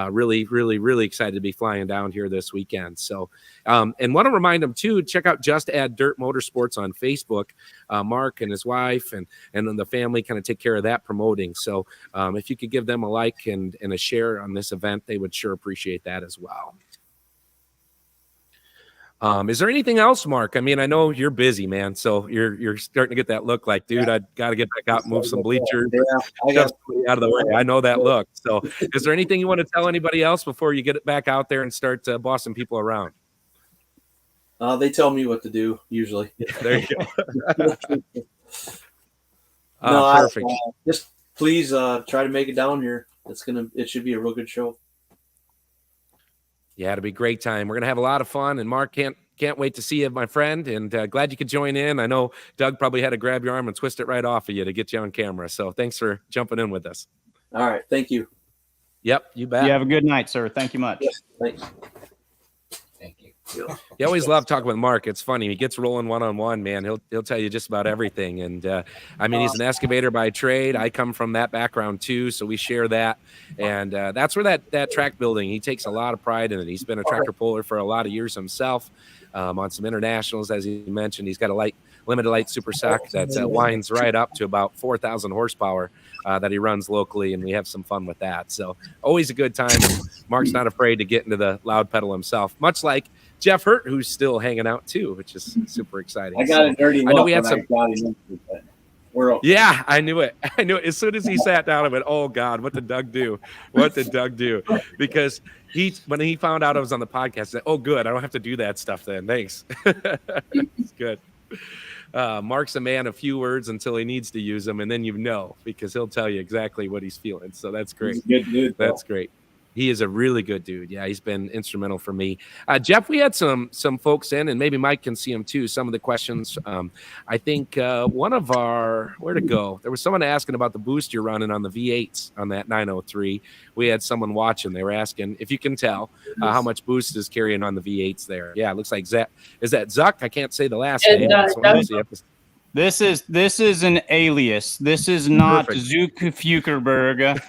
really, really, really excited to be flying down here this weekend. So and want to remind them too, check out Just Add Dirt Motorsports on Facebook. Mark and his wife and then the family kind of take care of that promoting. So if you could give them a like and a share on this event, they would sure appreciate that as well. Is there anything else, Mark? I mean, I know you're busy, man. So you're starting to get that look like, dude, I got to get back out and move some bleachers. I got out of the way. I know that look. So is there anything you want to tell anybody else before you get it back out there and start bossing people around? They tell me what to do usually. There you go. Perfect. Just please try to make it down here. It should be a real good show. Yeah, it'll be a great time. We're gonna have a lot of fun, and Mark can't wait to see you, my friend. And glad you could join in. I know Doug probably had to grab your arm and twist it right off of you to get you on camera. So thanks for jumping in with us. All right, thank you. Yep, you bet. You have a good night, sir. Thank you much. Yes, thanks. Thank you. You always love talking with Mark. It's funny. He gets rolling one-on-one, man. He'll tell you just about everything. And I mean, he's an excavator by trade. I come from that background too, so we share that. And that's where that track building, he takes a lot of pride in it. He's been a tractor puller for a lot of years himself, on some internationals, as he mentioned. He's got a limited light super sock that winds right up to about 4,000 horsepower that he runs locally, and we have some fun with that. So always a good time. And Mark's not afraid to get into the loud pedal himself, much like Jeff Hurt, who's still hanging out too, which is super exciting. I got a dirty look. I know we had some. We're okay. Yeah, I knew it. I knew it. As soon as he sat down, I went, "Oh God, what did Doug do? What did Doug do?" Because when he found out I was on the podcast, he said, "Oh, good, I don't have to do that stuff then. Thanks." It's good. Mark's a man of few words until he needs to use them, and then because he'll tell you exactly what he's feeling. So that's great. He's a good dude, that's great. He is a really good dude. Yeah, he's been instrumental for me. Jeff, we had some folks in, and maybe Mike can see them too. Some of the questions. I think one of where'd it go? There was someone asking about the boost you're running on the V8s on that 903. We had someone watching. They were asking if you can tell how much boost is carrying on the V8s there. Yeah, it looks like Zach. Is that Zuck? I can't say the last name. This is an alias. This is not Zook Fukerberg.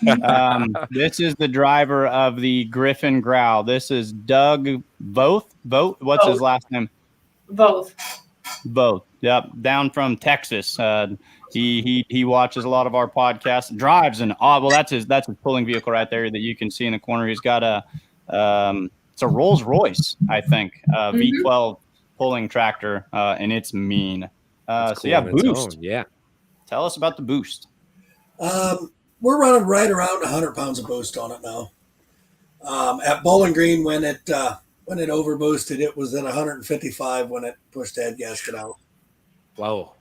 This is the driver of the Griffin Growl. This is Doug Voth. What's his last name? Both. Yep. Down from Texas. He watches a lot of our podcasts. Drives that's his pulling vehicle right there that you can see in the corner. He's got it's a Rolls Royce, I think, V12 pulling tractor, and it's mean. Cool, so yeah, boost. Yeah. Tell us about the boost. We're running right around 100 pounds of boost on it now. At Bowling Green, when it overboosted, it was at 155 when it pushed the head gasket out. Wow.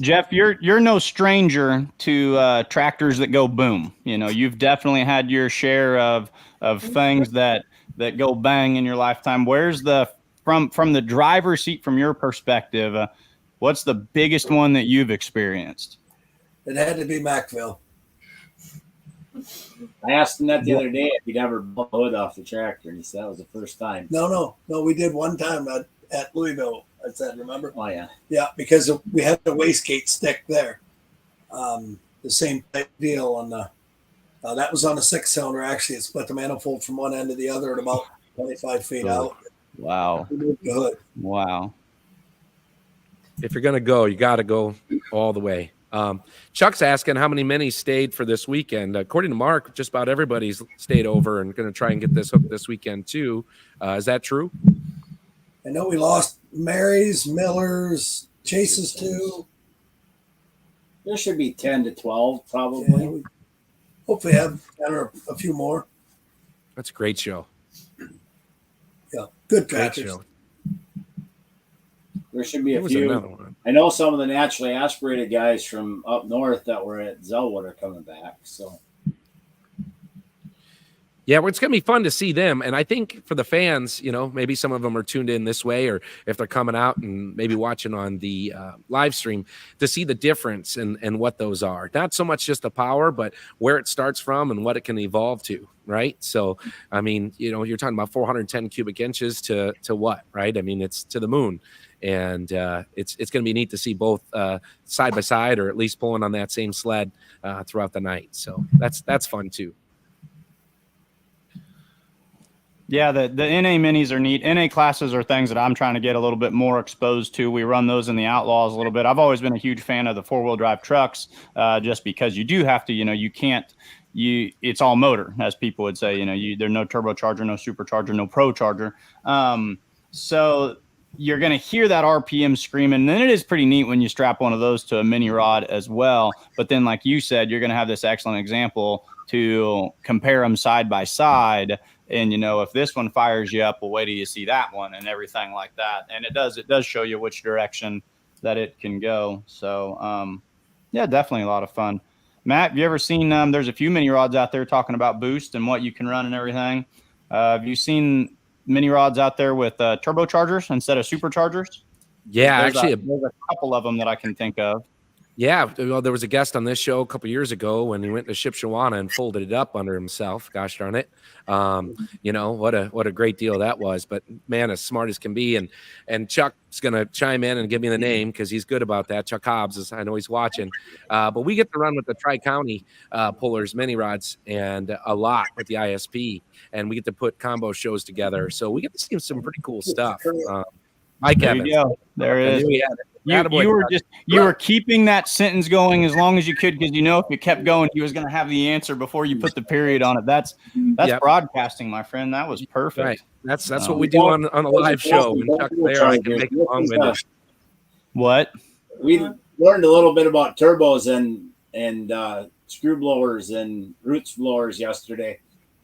Jeff, you're no stranger to tractors that go boom. You've definitely had your share of things that go bang in your lifetime. Where's from the driver's seat, from your perspective, what's the biggest one that you've experienced? It had to be Macville. I asked him that the other day if he'd ever blow the hood off the tractor, and he said that was the first time. No, we did one time at Louisville. I said, remember? Oh yeah. Yeah, because we had the wastegate stick there. The same type deal on that was on a 6-cylinder. Actually, it split the manifold from one end to the other at about 25 feet out. Wow. Good. Wow. If you're going to go, you got to go all the way. Chuck's asking how many minis stayed for this weekend. According to Mark, just about everybody's stayed over and going to try and get this hooked this weekend too. Is that true? I know we lost Mary's, Miller's, Chase's too. There should be 10 to 12 Yeah, probably. we hopefully have 10 or a few more. That's a great show. Yeah, good Great trackers. show. There should be There a was few. another one. I know some of the naturally aspirated guys from up north that were at Zelwood are coming back. So Yeah, well, it's going to be fun to see them. And I think for the fans, maybe some of them are tuned in this way, or if they're coming out and maybe watching on the live stream to see the difference and what those are. Not so much just the power, but where it starts from and what it can evolve to, right? So, I mean, you're talking about 410 cubic inches to what, right? I mean, it's to the moon. And it's going to be neat to see both side by side, or at least pulling on that same sled throughout the night. So that's fun too. Yeah, the NA minis are neat. NA classes are things that I'm trying to get a little bit more exposed to. We run those in the Outlaws a little bit. I've always been a huge fan of the 4-wheel drive trucks, just because you do have to, you can't, it's all motor, as people would say. There's no turbocharger, no supercharger, no pro charger. So you're going to hear that RPM screaming. And then it is pretty neat when you strap one of those to a mini rod as well. But then, like you said, you're going to have this excellent example to compare them side by side. And, if this one fires you up, well, wait till you see that one and everything like that. And it does show you which direction that it can go. So, yeah, definitely a lot of fun. Matt, have you ever seen, there's a few mini rods out there talking about boost and what you can run and everything. Have you seen mini rods out there with turbochargers instead of superchargers? Yeah, there's actually, there's a couple of them that I can think of. Yeah, well, there was a guest on this show a couple years ago when he went to Shipshawana and folded it up under himself. Gosh darn it! What a great deal that was. But man, as smart as can be, and Chuck's gonna chime in and give me the name because he's good about that. Chuck Hobbs, I know he's watching. But we get to run with the Tri-County pullers, mini rods, and a lot with the ISP, and we get to put combo shows together. So we get to see some pretty cool stuff. Mike There Evans. you go. There it is. You were keeping that sentence going as long as you could, because if you kept going, he was going to have the answer before you put the period on it. That's broadcasting, my friend. That was perfect. Right. That's what we do on a live show. When Chuck's there, I can make it long-winded. What? We learned a little bit about turbos and screw blowers and roots blowers yesterday.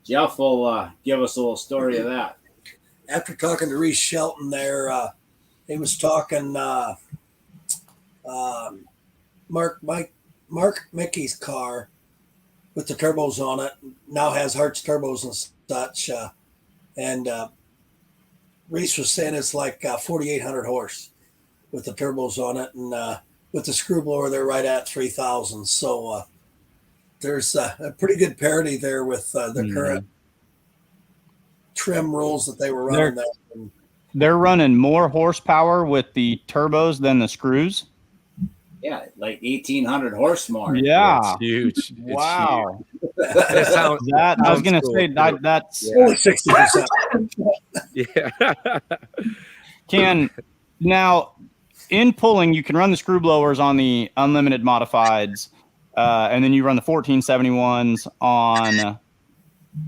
Jeff will give us a little story of that. After talking to Reese Shelton there, he was talking Mark Mickey's car with the turbos on it now has Hertz turbos and such, and Reese was saying it's like 4,800 horse with the turbos on it, and with the screw blower they're right at 3,000. So there's a pretty good parity there with the current trim rules that they were running there. They're running more horsepower with the turbos than the screws. Yeah, like 1,800 horse more. Yeah, it's huge. Wow. It's huge. I was going to say that's only 60%. Yeah. Now in pulling, you can run the screw blowers on the unlimited modifieds, and then you run the 1471s on.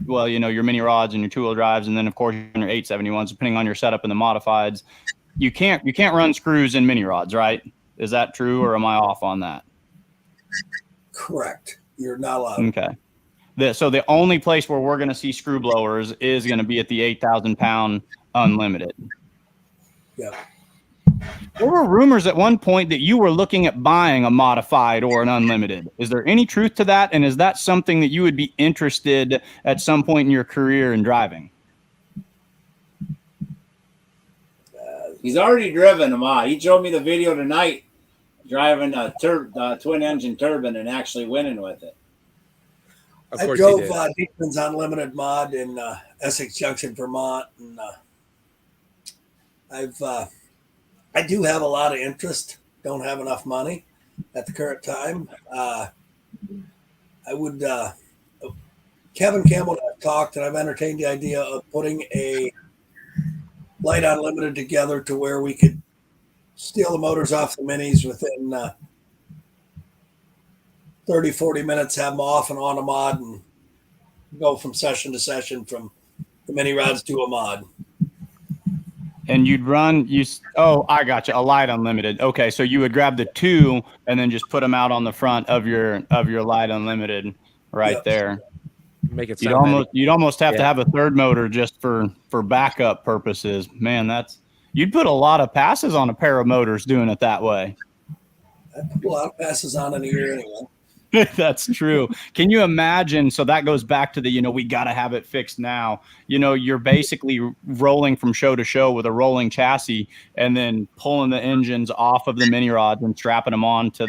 Well, your mini rods and your 2-wheel drives, and then of course your 871s, depending on your setup and the modifieds. You can't run screws in mini rods, right? Is that true, or am I off on that? Correct. You're not allowed. Okay. So the only place where we're going to see screw blowers is going to be at the 8,000 pound unlimited. Yeah. There were rumors at one point that you were looking at buying a modified or an unlimited. Is there any truth to that? And is that something that you would be interested at some point in your career in driving? He's already driven a mod. He showed me the video tonight driving a twin engine turbine and actually winning with it. Of I course drove he did. Deacon's Unlimited mod in Essex Junction, Vermont, and I do have a lot of interest. Don't have enough money at the current time. I would. Kevin Campbell and I have talked, and I've entertained the idea of putting a Light Unlimited together to where we could steal the motors off the minis within 30, 40 minutes, have them off and on a mod, and go from session to session from the mini rods to a mod. And you'd run I got you, a Light Unlimited. Okay, so you would grab the 2 and then just put them out on the front of your Light Unlimited right Yep. there. Make it You'd sound almost have to Yeah. have a third motor just for backup purposes. Man, you'd put a lot of passes on a pair of motors doing it that way. I put a lot of passes on in a year anyway. That's true. Can you imagine? So that goes back to the, we got to have it fixed now. You're basically rolling from show to show with a rolling chassis and then pulling the engines off of the mini rods and strapping them on to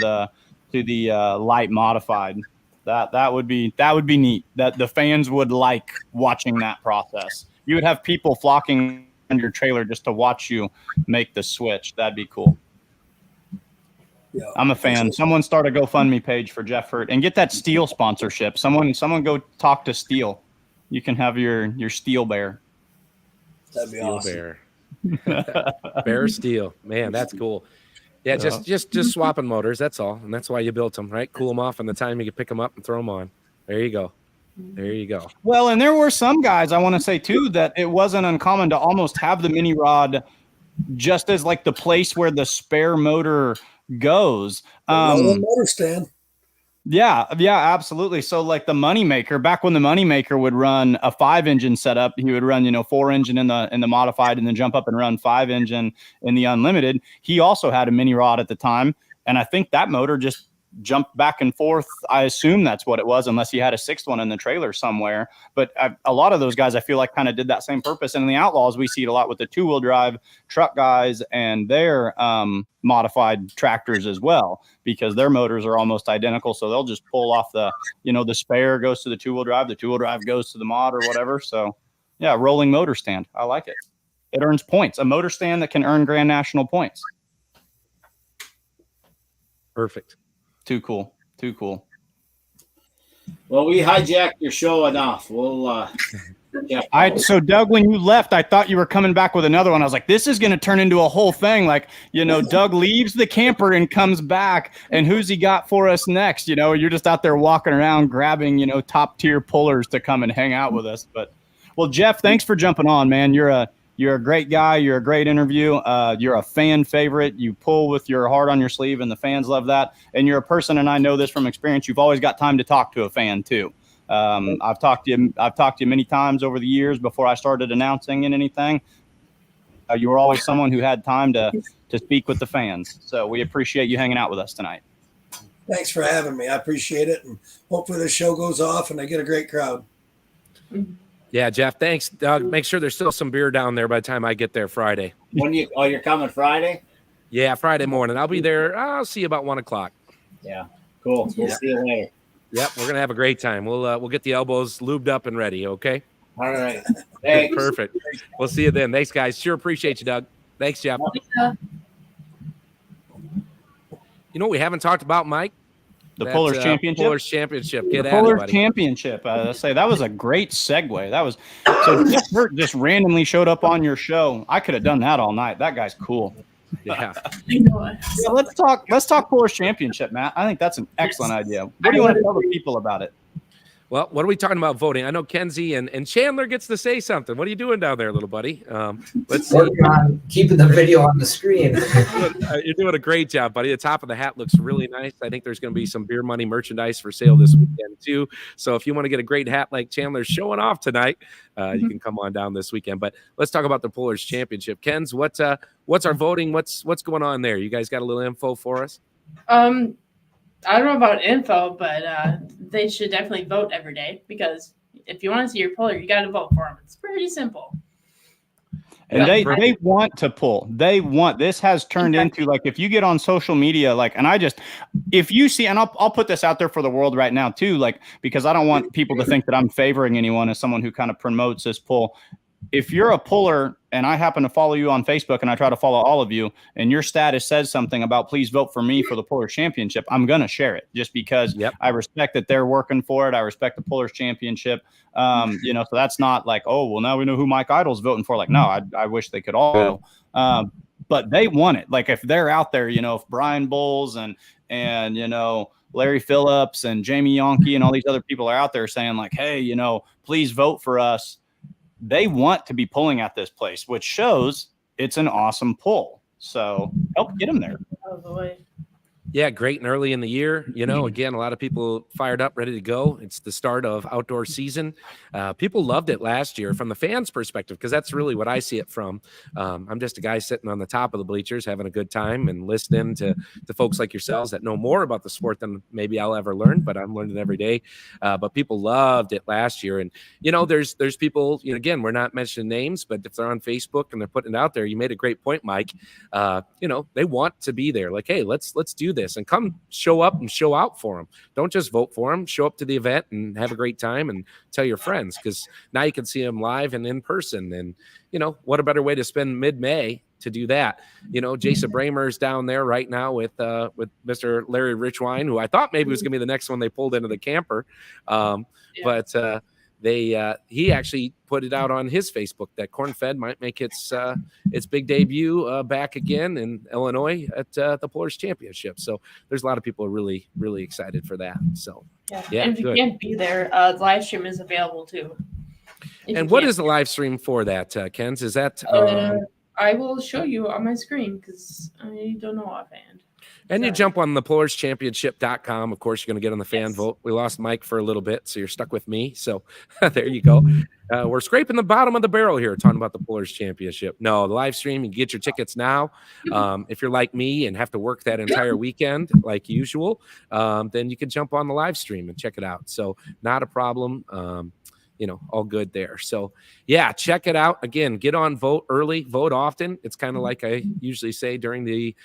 the light modified. That would be neat. That the fans would like watching that process. You would have people flocking on your trailer just to watch you make the switch. That'd be cool. Yeah. I'm a fan. Someone start a GoFundMe page for Jeff Hurt and get that Steel sponsorship. Someone go talk to Steel. You can have your Steel Bear. That'd be Steel awesome. Bear. Bear Steel. Man, that's cool. Yeah, just swapping motors. That's all, and that's why you built them, right? Cool them off, and the time you can pick them up and throw them on. There you go. There you go. Well, and there were some guys I want to say too that it wasn't uncommon to almost have the mini rod just as like the place where the spare motor goes. Rolling motor stand. Yeah, absolutely. So like the Moneymaker, back when the Moneymaker would run a 5-engine setup, he would run 4-engine in the modified and then jump up and run 5-engine in the Unlimited. He also had a mini rod at the time, and I think that motor just jumped back and forth. I assume that's what it was, unless he had a 6th one in the trailer somewhere. But a lot of those guys, I feel like, kind of did that same purpose. And in the Outlaws, we see it a lot with the 2-wheel drive truck guys and their modified tractors as well, because their motors are almost identical. So they'll just pull off the spare goes to the 2-wheel drive, the 2-wheel drive goes to the mod or whatever. So yeah, rolling motor stand. I like it. It earns points. A motor stand that can earn Grand National points. Perfect. Too cool. Well, we hijacked your show enough. We'll So Doug, when you left, I thought you were coming back with another one. I was like, this is going to turn into a whole thing. Like, Doug leaves the camper and comes back, and who's he got for us next? You're just out there walking around grabbing, top tier pullers to come and hang out with us. But well, Jeff, thanks for jumping on, man. You're a great guy. You're a great interview. You're a fan favorite. You pull with your heart on your sleeve, and the fans love that. And you're a person, and I know this from experience, you've always got time to talk to a fan too. I've talked to you many times over the years before I started announcing and anything. You were always someone who had time to speak with the fans. So we appreciate you hanging out with us tonight. Thanks for having me. I appreciate it, and hopefully the show goes off and I get a great crowd. Yeah, Jeff, thanks. Doug, make sure there's still some beer down there by the time I get there Friday. you're coming Friday? Yeah, Friday morning. I'll be there. I'll see you about 1 o'clock. Yeah, cool. We'll see you later. Yep, we're gonna have a great time. We'll get the elbows lubed up and ready. Okay. All right. Thanks. Perfect. We'll see you then. Thanks, guys. Sure appreciate you, Doug. Thanks, Jeff. You know what we haven't talked about, Mike? The Pullers Championship. Pullers Championship. Get The at it, Pullers buddy. Championship. I say that was a great segue. That was so Jeff Hurt just randomly showed up on your show. I could have done that all night. That guy's cool. Yeah. Yeah, let's talk Pullers Championship, Matt. I think that's an excellent idea. What do you want to tell the people about it? Well, what are we talking about voting? I know Kenzie and Chandler gets to say something. What are you doing down there, little buddy? Let's see. Working on keeping the video on the screen. You're doing a great job, buddy. The top of the hat looks really nice. I think there's going to be some beer money merchandise for sale this weekend too. So if you want to get a great hat like Chandler's showing off tonight, you can come on down this weekend. But let's talk about the Pullers Championship. Ken's, what's our voting? What's going on there? You guys got a little info for us? I don't know about info, but they should definitely vote every day, because if you want to see your puller, you got to vote for them. It's pretty simple. And they want to pull. They want, this has turned into, like, if you get on social media, like, and if you see, and I'll put this out there for the world right now too, like, because I don't want people to think that I'm favoring anyone as someone who kind of promotes this pull. if you're a puller and I happen to follow you on Facebook and I try to follow all of you and your status says something about please vote for me for the Pullers Championship, I'm going to share it just because I respect that they're working for it. I respect the Pullers Championship. You know, so that's not like, oh, well, now we know who Mike Idle's voting for. Like, no, I wish they could all go. But they want it. Like if they're out there, you know, if Brian Bowles and you know, Larry Phillips and Jamie Yonke and all these other people are out there saying like, hey, you know, please vote for us. They want to be pulling at this place, which shows it's an awesome pull. So help get them there. Out of the way. Yeah, great and early in the year. You know, again, a lot of people fired up, ready to go. It's the start of outdoor season. People loved it last year from the fans' perspective because that's really what I see it from. I'm just a guy sitting on the top of the bleachers having a good time and listening to folks like yourselves that know more about the sport than maybe I'll ever learn, but I'm learning every day. But people loved it last year. And, you know, there's people, you know, again, we're not mentioning names, but if they're on Facebook and they're putting it out there, you made a great point, Mike. You know, they want to be there. Like, hey, let's do this and come show up and show out for them. Don't just vote for them. Show up to the event and have a great time and tell your friends because now you can see them live and in person. And, you know, what a better way to spend mid-May to do that. You know, Jason Bramer's down there right now with Mr. Larry Richwine, who I thought maybe was going to be the next one they pulled into the camper. But he actually put it out on his Facebook that Corn Fed might make its big debut back again in Illinois at the Pullers Championship. So there's a lot of people really, really excited for that. So yeah, and if you can't be there, the live stream is available too. And what is the live stream for that, Ken's? Is that I will show you on my screen because I don't know offhand. And you jump on the pullerschampionship.com. Of course, you're going to get on the fan vote. We lost Mike for a little bit, so you're stuck with me. So there you go. We're scraping the bottom of the barrel here talking about the Pullers Championship. No, the live stream, you can get your tickets now. If you're like me and have to work that entire weekend like usual, then you can jump on the live stream and check it out. So not a problem. You know, all good there. So yeah, check it out. Again, get on, vote early, vote often. It's kind of like I usually say during the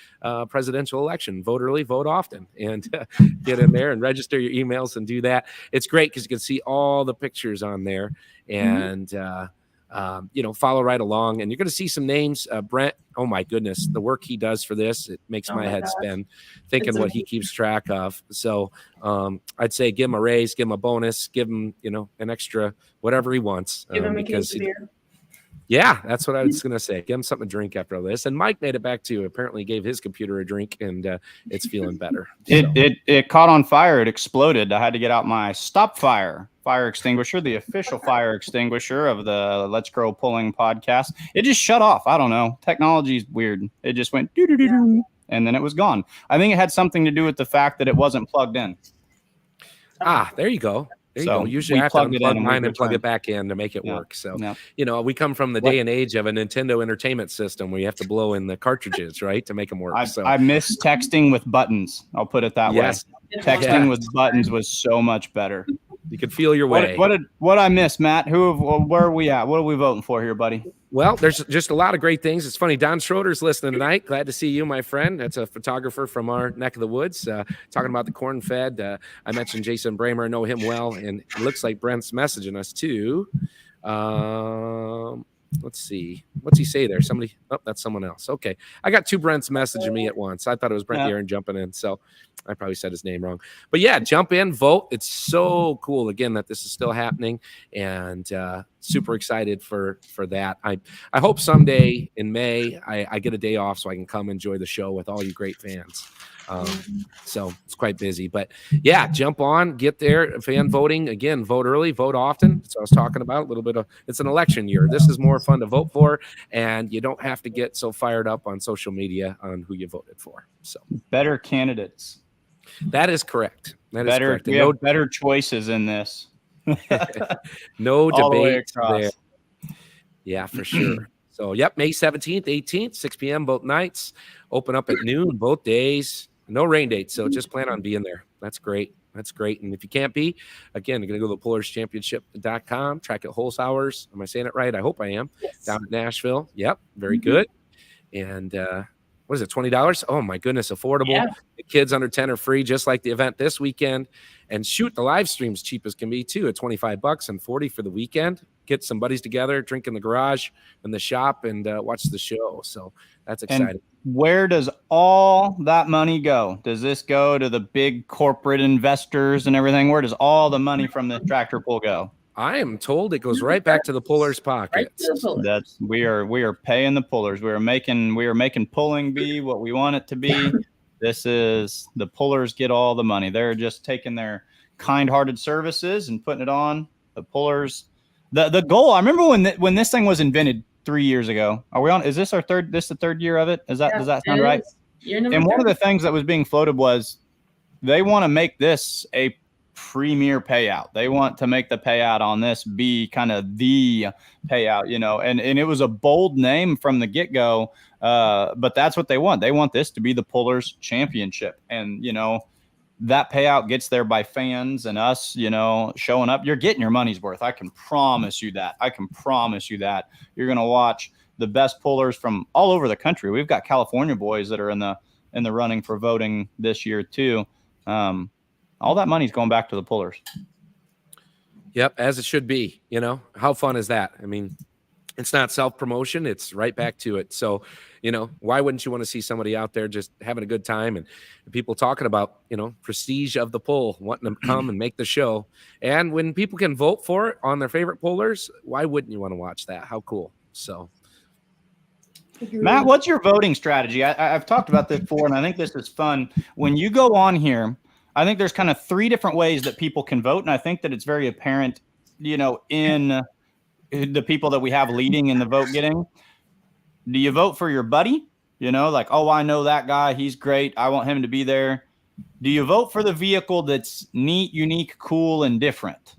presidential election, vote early, vote often, and get in there and register your emails and do that. It's great because you can see all the pictures on there and, you know, follow right along. And you're going to see some names. Brent, oh my goodness, the work he does for this, it makes my head spin thinking what he keeps track of. So I'd say give him a raise, give him a bonus, give him, you know, an extra whatever he wants. Give him a case of beer. Yeah, that's what I was going to say. Give him something to drink after all this. And Mike made it back too. Apparently gave his computer a drink and it's feeling better. It caught on fire. It exploded. I had to get out my stop fire extinguisher, the official fire extinguisher of the Let's Grow Pulling podcast. It just shut off. I don't know. Technology's weird. It just went doo-doo-doo-doo, and then it was gone. I think it had something to do with the fact that it wasn't plugged in. There you go. There you So go. Usually I have to unplug mine and plug returned. it back in to make it work. So, Yeah. you know, we come from the day and age of a Nintendo Entertainment System where you have to blow in the cartridges, right, to make them work. I miss texting with buttons. I'll put it that way. Texting with buttons was so much better. You could feel your way. What I miss, Matt? Where are we at? What are we voting for here, buddy? Well, there's just a lot of great things. It's funny. Don Schroeder's listening tonight. Glad to see you, my friend. That's a photographer from our neck of the woods. Talking about the corn fed. I mentioned Jason Bramer. Know him well. And it looks like Brent's messaging us too. Let's see. What's he say there? Somebody. Oh, that's someone else. Okay. I got two Brents messaging me at once. I thought it was Brent Aaron jumping in. So I probably said his name wrong. But yeah, jump in, vote. It's so cool, again, that this is still happening. And super excited for that. I hope someday in May I get a day off so I can come enjoy the show with all you great fans. So it's quite busy, but yeah, jump on, get there. Fan voting, again, vote early, vote often. So I was talking about a little bit of, it's an election year. This is more fun to vote for, and you don't have to get so fired up on social media on who you voted for. So better candidates. That is correct. That is better, correct. we have better choices in this. No All the way debate across. there. Yeah, for sure. So, yep, May 17th, 18th, 6 p.m. both nights. Open up at noon both days. No rain dates, so just plan on being there. That's great. That's great. And if you can't be, again, you're going to go to pullerschampionship.com, track at Holzhauer's. Am I saying it right? I hope I am. Yes. Down in Nashville. Yep, very good. And what is it, $20? Oh, my goodness, affordable. Yeah. The kids under 10 are free, just like the event this weekend. And shoot, the live stream's cheap as can be, too, at $25 and $40 for the weekend. get some buddies together, drink in the garage in the shop, and watch the show. So that's exciting. And where does all that money go? Does this go to the big corporate investors and everything? Where does all the money from the tractor pull go? I am told it goes right back to the pullers' pockets. That's we are paying the pullers. We are making pulling be what we want it to be. This is the pullers get all the money. They're just taking their kind-hearted services and putting it on the pullers. The goal. I remember when this thing was invented 3 years ago. Are we on? Is this our third? This the third year of it? Does that sound right? And one of the things that was being floated was they want to make this a premier payout. They want to make the payout on this be kind of the payout, and it was a bold name from the get-go, but that's what they want. They want this to be the Pullers Championship, and that payout gets there by fans and us, showing up. You're getting your money's worth. I can promise you that. You're going to watch the best pullers from all over the country. We've got California boys that are in the running for voting this year too. All that money's going back to the pullers. Yep, as it should be. How fun is that? I mean, it's not self-promotion. It's right back to it. So, why wouldn't you want to see somebody out there just having a good time and people talking about, prestige of the pull, wanting to come and make the show. And when people can vote for it on their favorite pullers, why wouldn't you want to watch that? How cool. So, Matt, what's your voting strategy? I've talked about this before, and I think this is fun. When you go on here, I think there's kind of 3 different ways that people can vote. And I think that it's very apparent, in the people that we have leading in the vote getting. Do you vote for your buddy? Like, oh, I know that guy. He's great. I want him to be there. Do you vote for the vehicle that's neat, unique, cool, and different?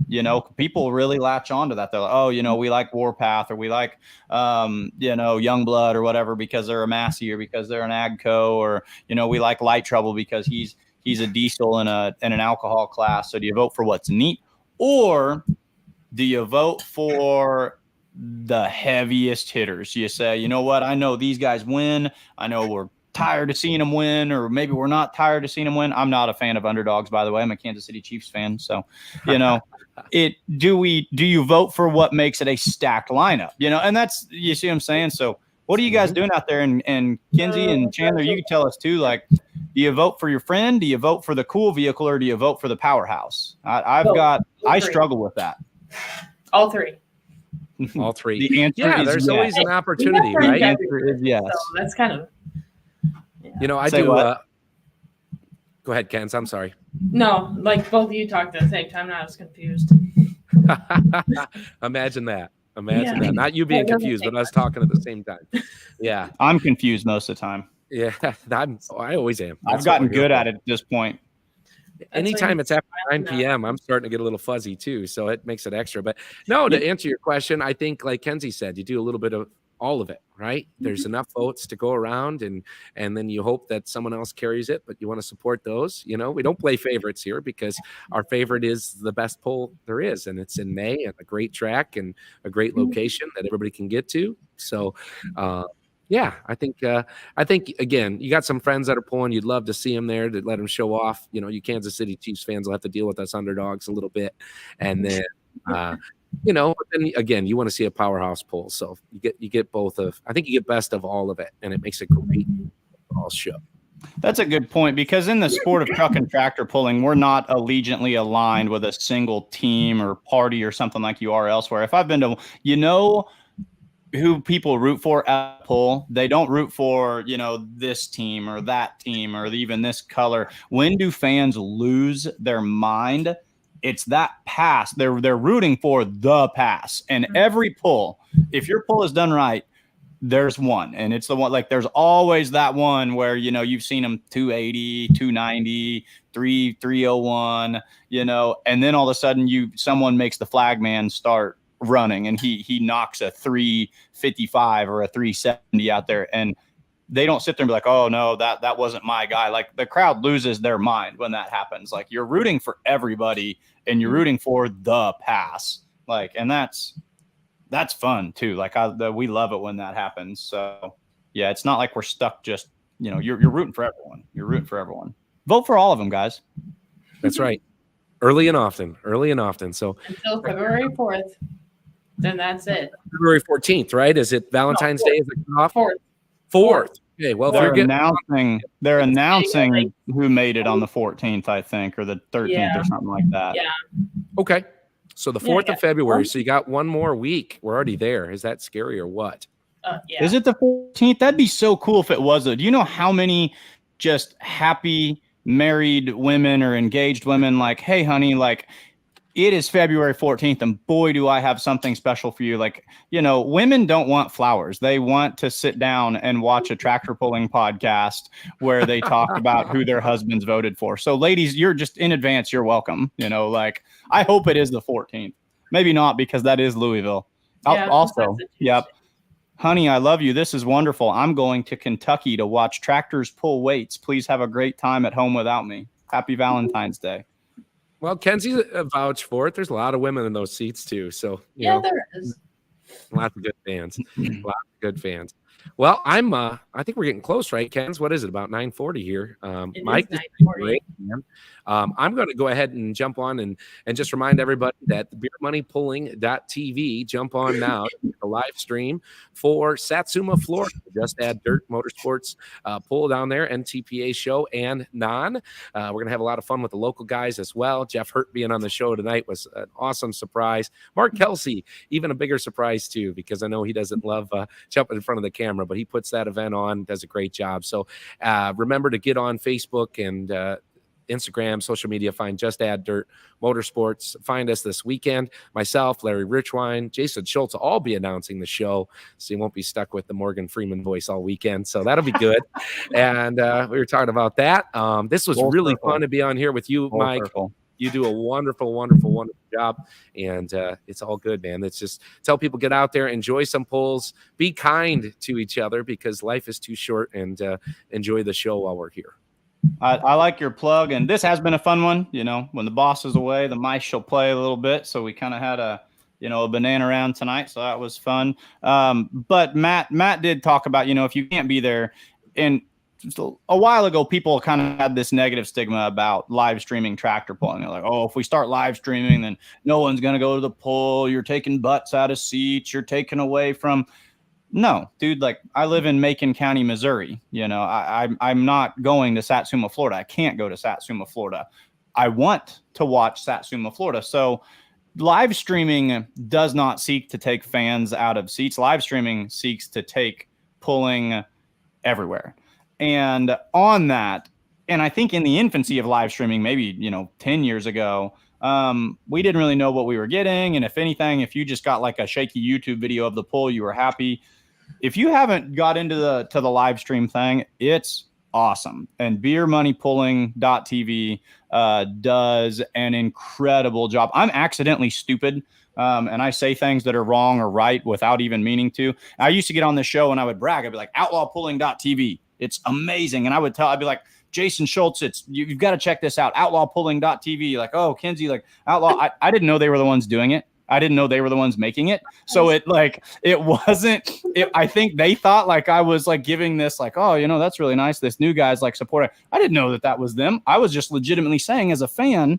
People really latch onto that. They're like, oh, we like Warpath, or we like, Youngblood or whatever because they're a Massey, or because they're an Agco, or, we like Light Trouble because he's a diesel in an alcohol class. So do you vote for what's neat, or do you vote for the heaviest hitters? You say, you know what? I know these guys win. I know we're tired of seeing them win, or maybe we're not tired of seeing them win. I'm not a fan of underdogs, by the way. I'm a Kansas City Chiefs fan. So, do you vote for what makes it a stacked lineup? And that's, you see what I'm saying? So what are you guys doing out there? And Kinsey and Chandler, you can tell us too, like, do you vote for your friend? Do you vote for the cool vehicle, or do you vote for the powerhouse? I struggle with that. All three. All three. The answer is there's yes. always an opportunity, right? The answer is yes. So that's kind of. Yeah. I Say do. what? Go ahead, Kens. I'm sorry. No, like both of you talked at the same time, and I was confused. Imagine that. Not you being confused, but us talking at the same time. Yeah. I'm confused most of the time. Yeah. I always am. I've gotten good at it at this point. Anytime it's after 9 p.m., I'm starting to get a little fuzzy too. So it makes it extra. But no, to answer your question, I think, like Kenzie said, you do a little bit of all of it, right? There's enough votes to go around, and then you hope that someone else carries it, but you want to support those. We don't play favorites here because our favorite is the best poll there is, and it's in May and a great track and a great location that everybody can get to. So, yeah, I think again, you got some friends that are pulling. You'd love to see them there to let them show off. You Kansas City Chiefs fans will have to deal with us underdogs a little bit, and then but then again, you want to see a powerhouse poll. So you get both of. I think you get best of all of it, and it makes a great all show. That's a good point, because in the sport of truck and tractor pulling, we're not allegiantly aligned with a single team or party or something like you are elsewhere. If I've been to, who people root for at pull, they don't root for, this team or that team or even this color. When do fans lose their mind? It's that pass. They're rooting for the pass. And every pull, if your pull is done right, there's one. And it's the one, like, there's always that one where, you've seen them 280, 290, 301, and then all of a sudden someone makes the flag man start running, and he knocks a 355 or a 370 out there, and they don't sit there and be like, oh no, that wasn't my guy. Like, the crowd loses their mind when that happens. Like, you're rooting for everybody, and you're rooting for the pass. Like, and that's fun too. Like, we love it when that happens. So yeah, it's not like we're stuck. Just, you're rooting for everyone. You're rooting for everyone. Vote for all of them, guys. That's right. Early and often. So until February 4th. then that's it. February 14th, right? Is it Valentine's Day? Is it off? 4th. 4th. Okay, well, if They're you're getting announcing who made it on the 14th, I think, or the 13th Yeah. or something like that. Yeah. okay, so the Yeah, 4th yeah. of February. So you got one more week. We're already there. Is that scary or what? Yeah. Is it the 14th? That'd be so cool if it was. Do you know how many just happy married women or engaged women like, hey, honey, like it is February 14th and boy, do I have something special for you. Like, you know, women don't want flowers. They want to sit down and watch a tractor pulling podcast where they talk about who their husbands voted for. So ladies, you're just in advance. You're welcome. You know, like I hope it is the 14th. Maybe not because that is Louisville. Yeah, Also, that's a yep. Tuesday. Honey, I love you. This is wonderful. I'm going to Kentucky to watch tractors pull weights. Please have a great time at home without me. Happy Valentine's Day. Well, Kenzie's a vouch for it. There's a lot of women in those seats too. So you know, There is. lots of good fans. Lots of good fans. Well, I think we're getting close, right, Kenz? What is it? About 9:40 here. It Mike, is this has been 9:40. great, man. I'm going to go ahead and jump on and just remind everybody that beermoneypulling.tv, jump on now, the live stream for Satsuma, Florida. Just add Dirt Motorsports pull down there, NTPA show and non. We're going to have a lot of fun with the local guys as well. Jeff Hurt being on the show tonight was an awesome surprise. Mark Kelsey, even a bigger surprise too, because I know he doesn't love jumping in front of the camera, but he puts that event on, does a great job. So remember to get on Facebook and Instagram, social media, find Just Add Dirt Motorsports. Find us this weekend. Myself, Larry Richwine, Jason Schultz will all be announcing the show, so you won't be stuck with the Morgan Freeman voice all weekend. So that'll be good. And we were talking about that. This was really fun to be on here with you, Mike. You do a wonderful, wonderful, wonderful job. And it's all good, man. It's just tell people, get out there, enjoy some pulls, be kind to each other because life is too short, and enjoy the show while we're here. I like your plug, and this has been a fun one. You know, when the boss is away, the mice shall play a little bit. So we kind of had a banana round tonight. So that was fun. But Matt did talk about, if you can't be there, and just a while ago, people kind of had this negative stigma about live streaming tractor pulling. They're like, oh, if we start live streaming, then no one's going to go to the pull. You're taking butts out of seats. You're taking away from. No, dude, like I live in Macon County, Missouri. I'm not going to Satsuma, Florida. I can't go to Satsuma, Florida. I want to watch Satsuma, Florida. So live streaming does not seek to take fans out of seats. Live streaming seeks to take pulling everywhere. And on that, and I think in the infancy of live streaming, maybe, 10 years ago, we didn't really know what we were getting. And if anything, if you just got like a shaky YouTube video of the pull, you were happy. If you haven't got into the live stream thing, it's awesome. And beermoneypulling.tv does an incredible job. I'm accidentally stupid. And I say things that are wrong or right without even meaning to. I used to get on the show and I would brag. I'd be like, outlawpulling.tv. It's amazing. And I'd be like, Jason Schultz, you've got to check this out. Outlawpulling.tv. Like, oh, Kenzie, like Outlaw. I didn't know they were the ones doing it. I didn't know they were the ones making it. So it wasn't, I think they thought like I was like giving this like, oh, that's really nice. This new guy's like supporting. I didn't know that was them. I was just legitimately saying as a fan,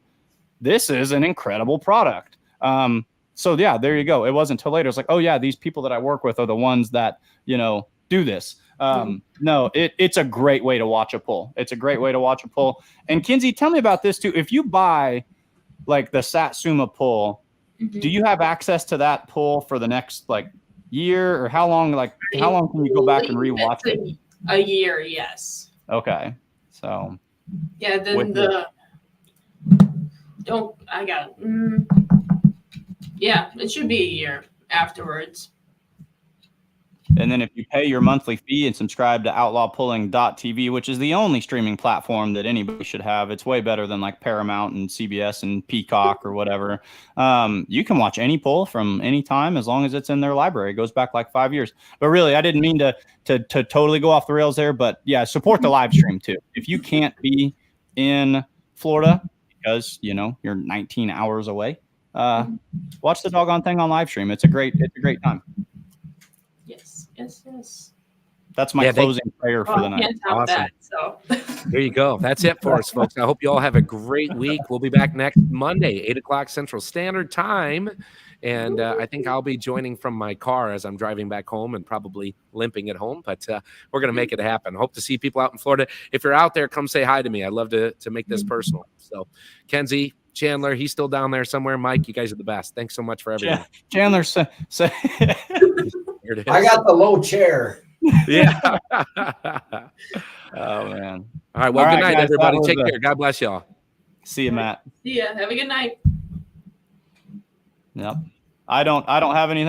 this is an incredible product. So yeah, there you go. It wasn't until later. It's like, oh yeah, these people that I work with are the ones that, do this. No, it's a great way to watch a pull. It's a great way to watch a pull. And Kinsey, tell me about this too. If you buy like the Satsuma pull, do you have access to that pull for the next like year, or how long can you go back and rewatch it? A year, yes. Okay. So yeah, then yeah, it should be a year afterwards. And then if you pay your monthly fee and subscribe to outlawpulling.tv, which is the only streaming platform that anybody should have, it's way better than like Paramount and CBS and Peacock or whatever. You can watch any pull from any time as long as it's in their library. It goes back like 5 years. But really, I didn't mean to totally go off the rails there. But yeah, support the live stream too. If you can't be in Florida because you're 19 hours away, watch the doggone thing on live stream. It's a great time. Yes. That's my Yeah, closing prayer for Oh, the I night. can't top Awesome. that. So There you go. That's it for us, folks. I hope you all have a great week. We'll be back next Monday, 8 o'clock Central Standard Time. And I think I'll be joining from my car as I'm driving back home and probably limping at home. But we're going to make it happen. Hope to see people out in Florida. If you're out there, come say hi to me. I'd love to make this personal. So, Kenzie, Chandler, he's still down there somewhere. Mike, you guys are the best. Thanks so much for everything. Chandler, Here it is. I got the low chair. Yeah. Oh man. All right. Well, All good right, night, guys, everybody. that was Take a- care. God bless y'all. See you, Matt. see ya. Have a good night. Yep. I don't have anything.